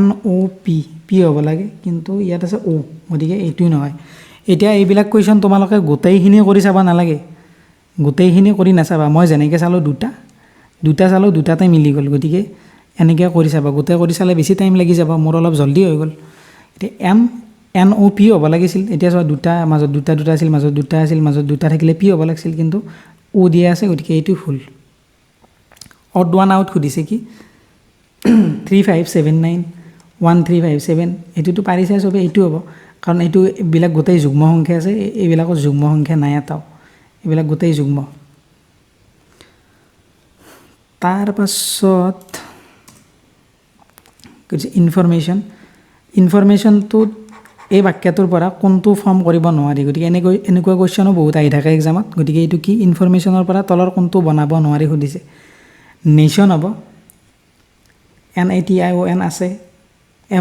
N O P P হ'ব লাগে কিন্তু ইয়াত আছে O গতিকে এইটোই নহয় এতিয়া এইবিলাক কোৱেশ্চন তোমালোকে গোটেইখিনি কৰি চাবা নালাগে গোটেইখিনি কৰি নাচাবা মই যেনেকৈ চালো দুটা চালো দুটাতে মিলি গ'ল গতিকে এনেকৈ কৰি চাবা গোটেই কৰি চালে বেছি টাইম লাগি যাব মোৰ অলপ জলদি হৈ গ'ল এতিয়া M N O P হ'ব লাগিছিল এতিয়া চোৱা দুটা মাজত দুটা আছিল মাজত দুটা আছিল মাজত দুটা থাকিলে P হ'ব লাগিছিল কিন্তু O ও দিয়া আছে গতিকে এইটো ভুল অড ওৱান আউট সুধিছে কি 3579 1357 এইটোতো পাৰিছে চবে এইটো হ'ব কাৰণ এইটো এইবিলাক গোটেই যুগ্ম সংখ্যা আছে এইবিলাকৰ যুগ্ম সংখ্যা নাই এটাও এইবিলাক গোটেই যুগ্ম তাৰ পাছত ইনফৰমেশ্যনটো এই বাক্যটোৰ পৰা কোনটো ফৰ্ম কৰিব নোৱাৰি গতিকে এনেকুৱা কুৱেশ্যনো বহুত আহি থাকে এক্সামত গতিকে এইটো কি ইনফৰমেশ্যনৰ পৰা তলৰ কোনটো বনাব নোৱাৰি সুধিছে নেশ্যন হ'ব NATION আছে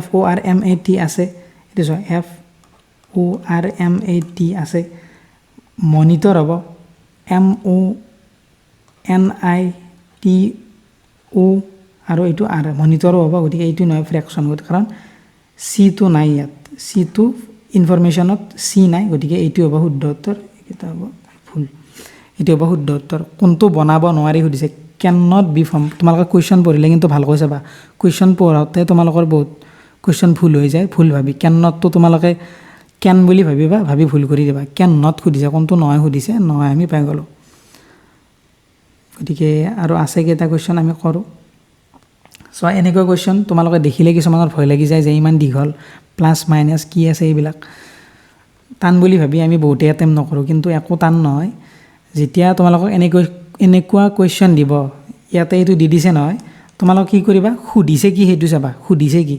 FORMAT আছে এইটো চোৱা FORMAT আছে মনিটৰ হ'ব MONITO আৰু এইটো আৰ মনিটৰো হ'ব গতিকে এইটো নহয় ফ্ৰেকশ্যন কাৰণ চিটো নাই ইয়াত চিটো ইনফৰমেশ্যনত চি নাই গতিকে এইটো হ'ব শুদ্ধ উত্তৰ এইটো হ'ব ভুল এইটো হ'ব শুদ্ধ উত্তৰ কোনটো বনাব নোৱাৰি সুধিছে কেন নট বি ফৰ্ম তোমালোকে কুৱেশ্যন পঢ়িলে কিন্তু ভালকৈ চাবা কুৱেশ্যন পঢ়াওঁতে তোমালোকৰ বহুত কুৱেশ্যন ভুল হৈ যায় ভুল ভাবি কেন নটটো তোমালোকে কেন বুলি ভাবিবা ভাবি ভুল কৰি দিবা কেন নট সুধিছে কোনটো নহয় সুধিছে নহয় আমি পাই গ'লোঁ গতিকে আৰু আছে কেইটা কুৱেশ্যন আমি কৰোঁ চ' এনেকুৱা কুৱেশ্যন তোমালোকে দেখিলে কিছুমানৰ ভয় লাগি যায় যে ইমান দীঘল প্লাছ মাইনাছ কি আছে এইবিলাক টান বুলি ভাবি আমি বহুতেই এটেম্প নকৰোঁ কিন্তু একো টান নহয় যেতিয়া তোমালোকক এনেকুৱা কুৱেশ্যন দিব ইয়াতে এইটো দি দিছে নহয় তোমালোক কি কৰিবা সুধিছে কি সেইটো চাবা সুধিছে কি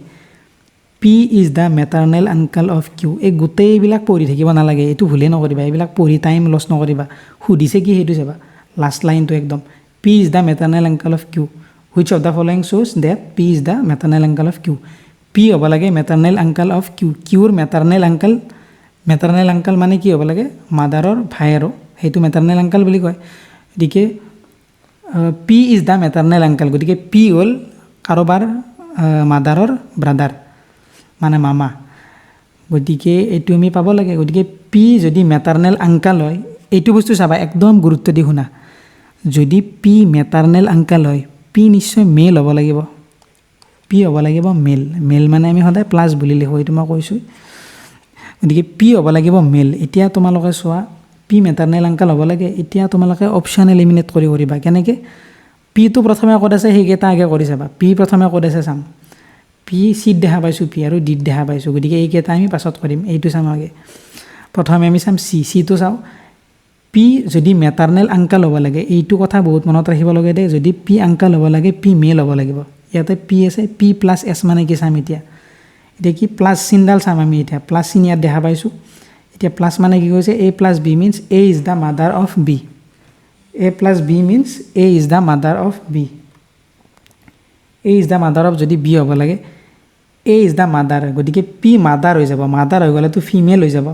P is the maternal uncle of Q এই গোটেইবিলাক পঢ়ি থাকিব নালাগে এইটো ভুলেই নকৰিবা এইবিলাক পঢ়ি টাইম লছ নকৰিবা সুধিছে কি সেইটো চাবা লাষ্ট লাইনটো একদম P is the maternal uncle of Q which of the following shows that P is the maternal uncle of Q P হ'ব লাগে মেটাৰনেল আংকল অফ কিউ কিউৰ মেটাৰনেল আংকল মানে কি হ'ব লাগে মাদাৰৰ ভাই আৰু সেইটো মেটাৰনেল আংকল বুলি কয় গতিকে P is the maternal uncle গতিকে পি হ'ল কাৰোবাৰ মাদাৰৰ ব্ৰাদাৰ মানে মামা গতিকে এইটো আমি পাব লাগে গতিকে পি যদি মেটাৰনেল আংকল হয় এইটো বস্তু চাবা একদম গুৰুত্ব দি শুনা যদি পি মেটাৰনেল আংকল হয় পি নিশ্চয় মেল হ'ব লাগিব পি হ'ব লাগিব মেল মানে আমি সদায় প্লাছ বুলি লিখোঁ এইটো মই কৈছোঁ গতিকে পি হ'ব লাগিব মেল এতিয়া তোমালোকে চোৱা পি মেটাৰনেল আংকল হ'ব লাগে এতিয়া তোমালোকে অপশ্যন এলিমিনেট কৰিবা কেনেকৈ পিটো প্ৰথমে ক'ত আছে সেইকেইটা আগে কৰি চাবা পি প্ৰথমে ক'ত আছে চাম পি চিত দেখা পাইছোঁ পি আৰু ডিত দেখা পাইছোঁ গতিকে এইকেইটা আমি পাছত কৰিম এইটো চাম আগে প্ৰথমে আমি চাম চিটো চাওঁ পি যদি মেটাৰনেল আংকল হ'ব লাগে এইটো কথা বহুত মনত ৰাখিব লাগে দেই যদি পি আংকল হ'ব লাগে পি মেল হ'ব লাগিব ইয়াতে পি আছে পি প্লাছ এছ মানে কি চাম এতিয়া কি প্লাছ চিনডাল চাম আমি এতিয়া প্লাছ চিন ইয়াত দেখা পাইছোঁ এতিয়া প্লাছ মানে কি কৈছে A plus B means A is the mother of B A plus B means A is the mother of B A is the mother of যদি বি হ'ব লাগে এ ইজ দ্য মাদাৰ গতিকে পি মাদাৰ হৈ যাব মাদাৰ হৈ গ'লেতো ফিমেল হৈ যাব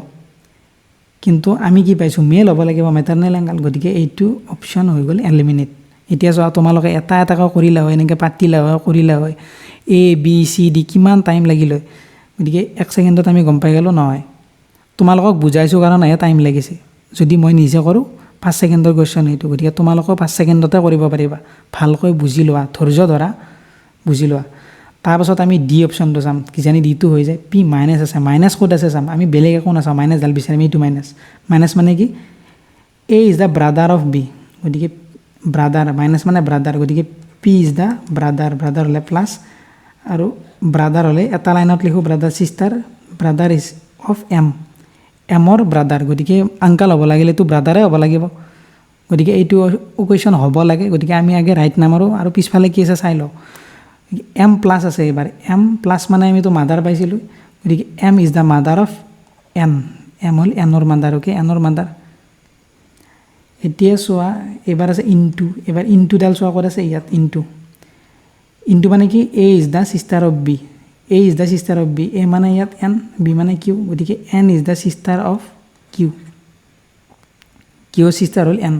কিন্তু আমি কি পাইছোঁ মেল হ'ব লাগিব মেটাৰনেল আংকল গতিকে এইটো অপশ্যন হৈ গ'ল এলিমিনেট এতিয়া চোৱা তোমালোকে এটা এটাকৈ কৰিলা হয় এনেকৈ পাতিলা হয় কৰিলা হয় এ বি চি ডি কিমান টাইম লাগিল হয় গতিকে 1 ছেকেণ্ডত আমি গম পাই গ'লোঁ নহয় তোমালোকক বুজাইছোঁ কাৰণেহে টাইম লাগিছে যদি মই নিজে কৰোঁ 5 ছেকেণ্ডৰ কুৱেশ্যন সেইটো গতিকে তোমালোকেও 5 ছেকেণ্ডতে কৰিব পাৰিবা ভালকৈ বুজি লোৱা ধৈৰ্য ধৰা বুজি লোৱা তাৰপাছত আমি ডি অপশ্যনটো চাম কিজানি ডিটো হৈ যায় পি মাইনাছ আছে মাইনাছ ক'ত আছে চাম আমি বেলেগ একো নাচাওঁ মাইনাছডাল বিচাৰিম এইটো মাইনাছ মানে কি A is the brother of B গতিকে ব্ৰাদাৰ মাইনাছ মানে ব্ৰাদাৰ গতিকে পি ইজ দ্য ব্ৰাদাৰ হ'লে প্লাছ আৰু ব্ৰাদাৰ হ'লে এটা লাইনত লিখোঁ brother sister brother is of এমৰ ব্ৰাদাৰ গতিকে আংকল হ'ব লাগিলেতো ব্ৰাদাৰে হ'ব লাগিব গতিকে এইটো কুৱেশ্যন হ'ব লাগে গতিকে আমি আগে ৰাইট নামাৰোঁ আৰু পিছফালে কি আছে চাই লওঁ এম প্লাছ আছে এইবাৰ এম প্লাছ মানে আমিতো মাদাৰ পাইছিলোঁ গতিকে M is the mother of M হ'ল এনৰ মাদাৰ অ'কে এনৰ মাদাৰ এতিয়া চোৱা এইবাৰ আছে ইনটু এইবাৰ ইনটুডাল চোৱা ক'ত আছে ইয়াত ইনটু মানে কি A is the sister of B A is the sister of B A মানে ইয়াত এন বি মানে কিউ গতিকে N is the sister of Q sister হ'ল এন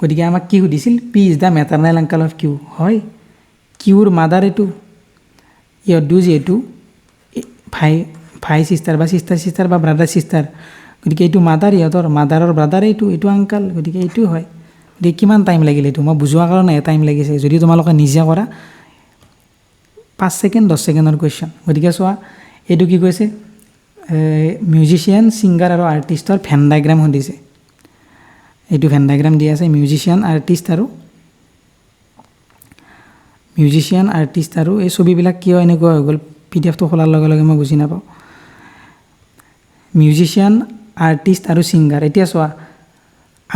গতিকে আমাক কি সুধিছিল P is the maternal uncle of Q হয় কিউৰ মাদাৰ এইটো ইহঁতো যিহেতু ভাই চিষ্টাৰ বা চিষ্টাৰ বা ব্ৰাদাৰ চিষ্টাৰ গতিকে এইটো মাদাৰ ইহঁতৰ মাদাৰৰ ব্ৰাদাৰ এইটো আংকল গতিকে এইটো হয় গতিকে কিমান টাইম লাগিল এইটো মই বুজোৱাৰ কাৰণে টাইম লাগিছে যদি তোমালোকে নিজে কৰা 5 ছেকেণ্ড 10 ছেকেণ্ডৰ কুৱেশ্যন গতিকে চোৱা এইটো কি কৈছে মিউজিচিয়ান ছিংগাৰ আৰু আৰ্টিষ্টৰ ভেন ডায়েগ্ৰাম সুধিছে এইটো ভেন ডায়াগ্ৰাম দিয়া আছে মিউজিচিয়ান আৰ্টিষ্ট আৰু এই ছবিবিলাক কিয় এনেকুৱা হৈ গ'ল পিডিএফটো খোলাৰ লগে লগে মই বুজি নাপাওঁ মিউজিচিয়ান আৰ্টিষ্ট আৰু ছিংগাৰ এতিয়া চোৱা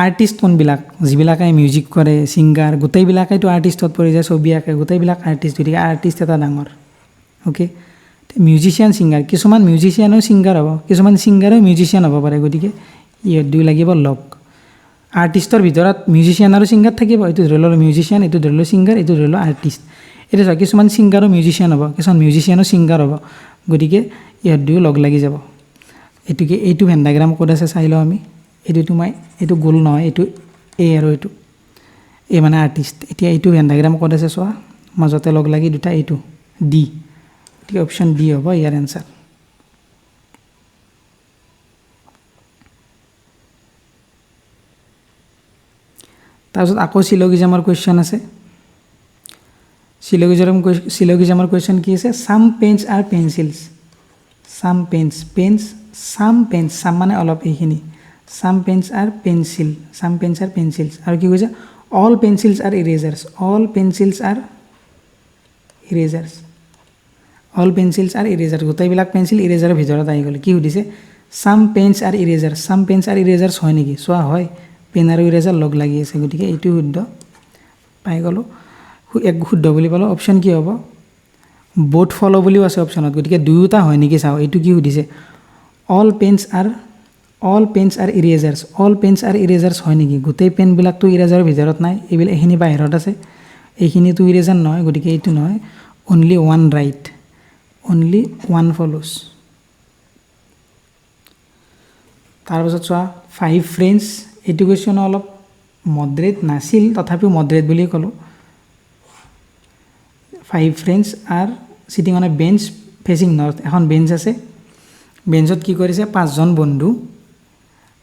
আৰ্টিষ্ট কোনবিলাক যিবিলাকে মিউজিক কৰে ছিংগাৰ গোটেইবিলাকেতো আৰ্টিষ্টত পৰি যায় ছবি আঁকে গোটেইবিলাক আৰ্টিষ্ট গতিকে আৰ্টিষ্ট এটা ডাঙৰ অ'কে মিউজিচিয়ান ছিংগাৰ কিছুমান মিউজিচিয়ানো ছিংগাৰ হ'ব কিছুমান ছিংগাৰো মিউজিচিয়ান হ'ব পাৰে গতিকে ইহঁত দুই লাগিব লগ আৰ্টিষ্টৰ ভিতৰত মিউজিচিয়ান আৰু ছিংগাৰ থাকিব এইটো ধৰি লওক মিউজিচিয়ান এইটো ধৰি লওক ছিংগাৰ এইটো ধৰি লওক আৰ্টিষ্ট এতিয়া চোৱা কিছুমান ছিংগাৰো মিউজিচিয়ান হ'ব কিছুমান মিউজিচিয়ানো ছিংগাৰ হ'ব গতিকে ইহঁত দুয়ো লগ লাগি যাব এইটো ভেন ডায়াগ্ৰাম ক'ত আছে চাই লওঁ আমি এইটো গোল নহয় এইটো এ আৰু এইটো এ মানে আৰ্টিষ্ট এতিয়া এইটো ভেন ডায়াগ্ৰাম ক'ত আছে চোৱা মাজতে লগ লাগি দুটা এইটো ডি গতিকে অপশ্যন ডি হ'ব ইয়াৰ এনচাৰ তাৰপিছত আকৌ চিলগিজামৰ কুৱেশ্যন আছে চিলগিজামৰ কুৱেশ্যন কি আছে চাম পেন্স আৰ পেঞ্চিলছ চাম মানে অলপ এইখিনি চাম পেন্স আৰ পেঞ্চিলছ আৰু কি কৈছে অল পেঞ্চিলছ আৰ ইৰেজাৰ্ছ গোটেইবিলাক পেঞ্চিল ইৰেজাৰৰ ভিতৰত আহি গ'ল কি সুধিছে চাম পেন্স আৰ ইৰেজাৰ্ছ হয় নেকি চোৱা হয় পেন আৰু ইৰেজাৰ লগ লাগি আছে গতিকে এইটো শুদ্ধ পাই গ'লোঁ এক শুদ্ধ বুলি পালোঁ অপশ্যন কি হ'ব বোথ ফল' বুলিও আছে অপশ্যনত গতিকে দুয়োটা হয় নেকি চাওঁ এইটো কি সুধিছে অল পেন্স আৰ ইৰেজাৰ্ছ হয় নেকি গোটেই পেনবিলাকতো ইৰেজাৰৰ ভিতৰত নাই এইখিনি বাহিৰত আছে এইখিনিতো ইৰেজাৰ নহয় গতিকে এইটো নহয় অনলি ওৱান ফল'জ তাৰপাছত চোৱা 5 ফ্ৰেণ্ডছ এইটো কুৱেশ্যন অলপ মডাৰেট নাছিল তথাপিও মডাৰেট বুলি ক'লোঁ 5 friends R cheating on a bench fetching north এখন বেঞ্চ আছে বেঞ্চত কি কৰিছে 5জন বন্ধু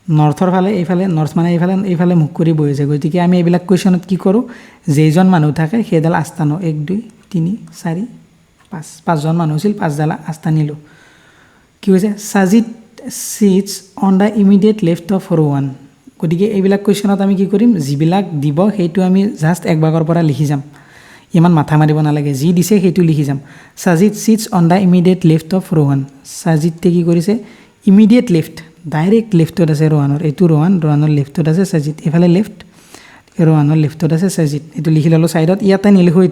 নৰ্থৰ ফালে নৰ্থ মানে এইফালে মুখ কৰি বহিছে গতিকে আমি এইবিলাক কুৱেশ্যনত কি কৰোঁ যেইজন মানুহ থাকে সেইডাল আস্থানো 1 2 3 4 5 5জন মানুহ আছিল 5ডাল আস্থা নিলোঁ কি হৈছে Sajit sits on the immediate left of row' 1 গতিকে এইবিলাক কুৱেশ্যনত আমি কি কৰিম যিবিলাক দিব সেইটো আমি জাষ্ট এক ভাগৰ পৰা লিখি যাম ইমান মাথা মাৰিব নালাগে যি দিছে সেইটো লিখি যাম Sajit sits on the immediate left of row' 1 সাজিতে কি কৰিছে ইমিডিয়েট লেফ্ট ডাইৰেক্ট লেফ্টত আছে ৰ' 1ৰ এইটো ৰ' 1ৰ লেফ্টত আছে সাজিত এইফালে লেফ্ট ৰ' 1ৰ লেফ্টত আছে সাজিত এইটো লিখি ল'লোঁ ছাইডত ইয়াতে নিলিখোঁ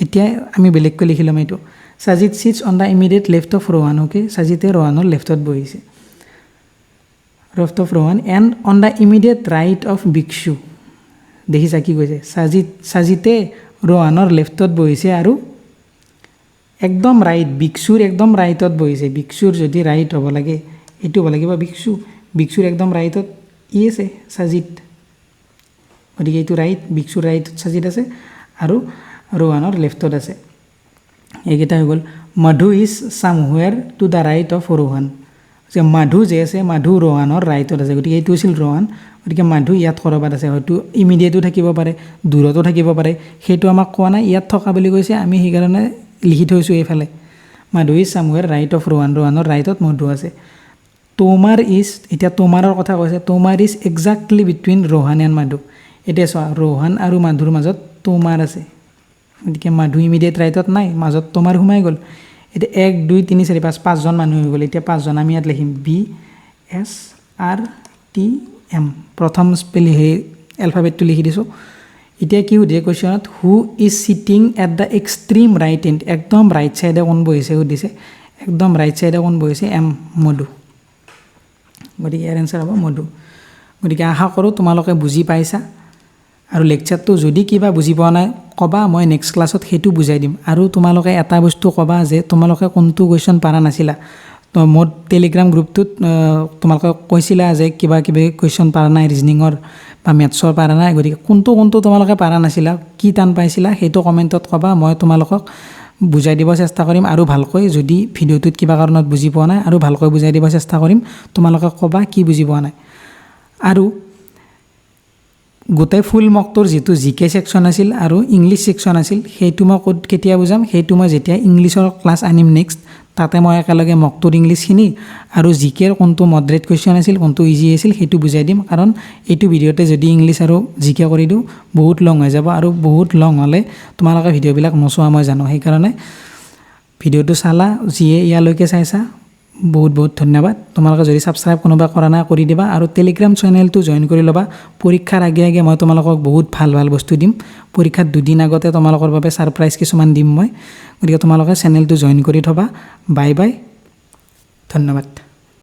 এতিয়া আমি বেলেগকৈ লিখি ল'ম এইটো Sajit sits on the immediate left of row' 1 okay সাজিতে ৰ' 1ৰ লেফ্টত বহিছে left of row' 1 and on the immediate write off ভিক্ষু দেখিছা কি কৈছে সাজিতে ৰ' 1ৰ লেফ্টত বহিছে আৰু একদম ৰাইট ভিক্ষুৰ একদম ৰাইটত বহিছে ভিক্ষুৰ যদি ৰাইট হ'ব লাগে এইটো হ'ব লাগিব ভিক্ষুৰ একদম ৰাইটত আছে সাজিত গতিকে এইটো ৰাইট ভিক্ষুৰ ৰাইটত সাজিত আছে আৰু ৰ' 1ৰ লেফ্টত আছে এইকেইটা হৈ গ'ল Madhu is somewhere to the right of row' 1 যে মাধু যে আছে মাধু ৰ' 1ৰ ৰাইটত আছে গতিকে এইটো আছিল ৰ' 1 গতিকে মাধু ইয়াত ক'ৰবাত আছে হয়তো ইমিডিয়েটো থাকিব পাৰে দূৰতো থাকিব পাৰে সেইটো আমাক কোৱা নাই ইয়াত থকা বুলি কৈছে আমি সেইকাৰণে লিখি থৈছোঁ এইফালে মাধু ইজ চামহুৱেৰ ৰাইট অফ ৰ' 1ৰ ৰাইটত মধু আছে তোমাৰ ইজ এতিয়া তোমাৰৰ কথা কৈছে তোমাৰ is exactly between Rohan and Madhu এতিয়া চোৱা ৰোহান আৰু মাধুৰ মাজত তোমাৰ আছে গতিকে মাধু ইমিডিয়েট ৰাইটত নাই মাজত তোমাৰ সোমাই গ'ল এতিয়া 1 2 3 4 5 5জন মানুহ হৈ গ'ল এতিয়া 5জন আমি ইয়াত লিখিম BSRTM প্ৰথম এলফাবেটটো লিখি দিছোঁ এতিয়া কি সুধিছে কুৱেশ্যনত who is sitting at the extreme right and একদম ৰাইট ছাইডে কোন বহিছে সুধিছে একদম ৰাইট ছাইডে কোন বহিছে মধু গতিকে ইয়াৰ এনচাৰ হ'ব মধু গতিকে আশা কৰোঁ তোমালোকে বুজি পাইছা আৰু লেকচাৰটো যদি কিবা বুজি পোৱা নাই ক'বা মই নেক্সট ক্লাছত সেইটো বুজাই দিম আৰু তোমালোকে এটা বস্তু ক'বা যে তোমালোকে কোনটো কুৱেশ্যন পাৰা নাছিলা তো মোৰ টেলিগ্ৰাম গ্ৰুপটোত তোমালোকে কৈছিলা যে কিবা কুৱেশ্যন পাৰা নাই ৰিজনিঙৰ বা মেথছৰ পাৰা নাই গতিকে কোনটো তোমালোকে পাৰা নাছিলা কি টান পাইছিলা সেইটো কমেণ্টত ক'বা মই তোমালোকক বুজাই দিব চেষ্টা কৰিম আৰু ভালকৈ যদি ভিডিঅ'টোত কিবা কাৰণত বুজি পোৱা নাই আৰু ভালকৈ বুজাই দিব চেষ্টা কৰিম তোমালোকে ক'বা কি বুজি পোৱা নাই আৰু গোটেই ফুল মকটোৰ যিটো জিকে ছেকশ্যন আছিল আৰু ইংলিছ ছেকশ্যন আছিল সেইটো মই কেতিয়া বুজাম সেইটো মই যেতিয়া ইংলিছৰ ক্লাছ আনিম নেক্সট তাতে মই একেলগে মকটোৰ ইংলিছখিনি আৰু জিকেৰ কোনটো মডাৰেট কুৱেশ্যন আছিল কোনটো ইজি আছিল সেইটো বুজাই দিম কাৰণ এইটো ভিডিঅ'তে যদি ইংলিছ আৰু জিকে কৰি দিওঁ বহুত লং হৈ যাব আৰু বহুত লং হ'লে তোমালোকে ভিডিঅ'বিলাক নচোৱা মই জানো সেইকাৰণে ভিডিঅ'টো চালা যিয়ে ইয়ালৈকে চাইছা বহুত বহুত ধন্যবাদ তোমালোকে যদি সাবস্ক্ৰাইব কোনোবা কৰা নাই কৰি দিবা আৰু টেলিগ্ৰাম চেনেলটো জয়েন কৰি ল'বা পৰীক্ষাৰ আগে আগে মই তোমালোকক বহুত ভাল ভাল বস্তু দিম পৰীক্ষাৰ দুদিন আগতে তোমালোকৰ বাবে সাৰপ্ৰাইজ কিছুমান দিম মই গতিকে তোমালোকে চেনেলটো জয়েন কৰি থবা বাই বাই ধন্যবাদ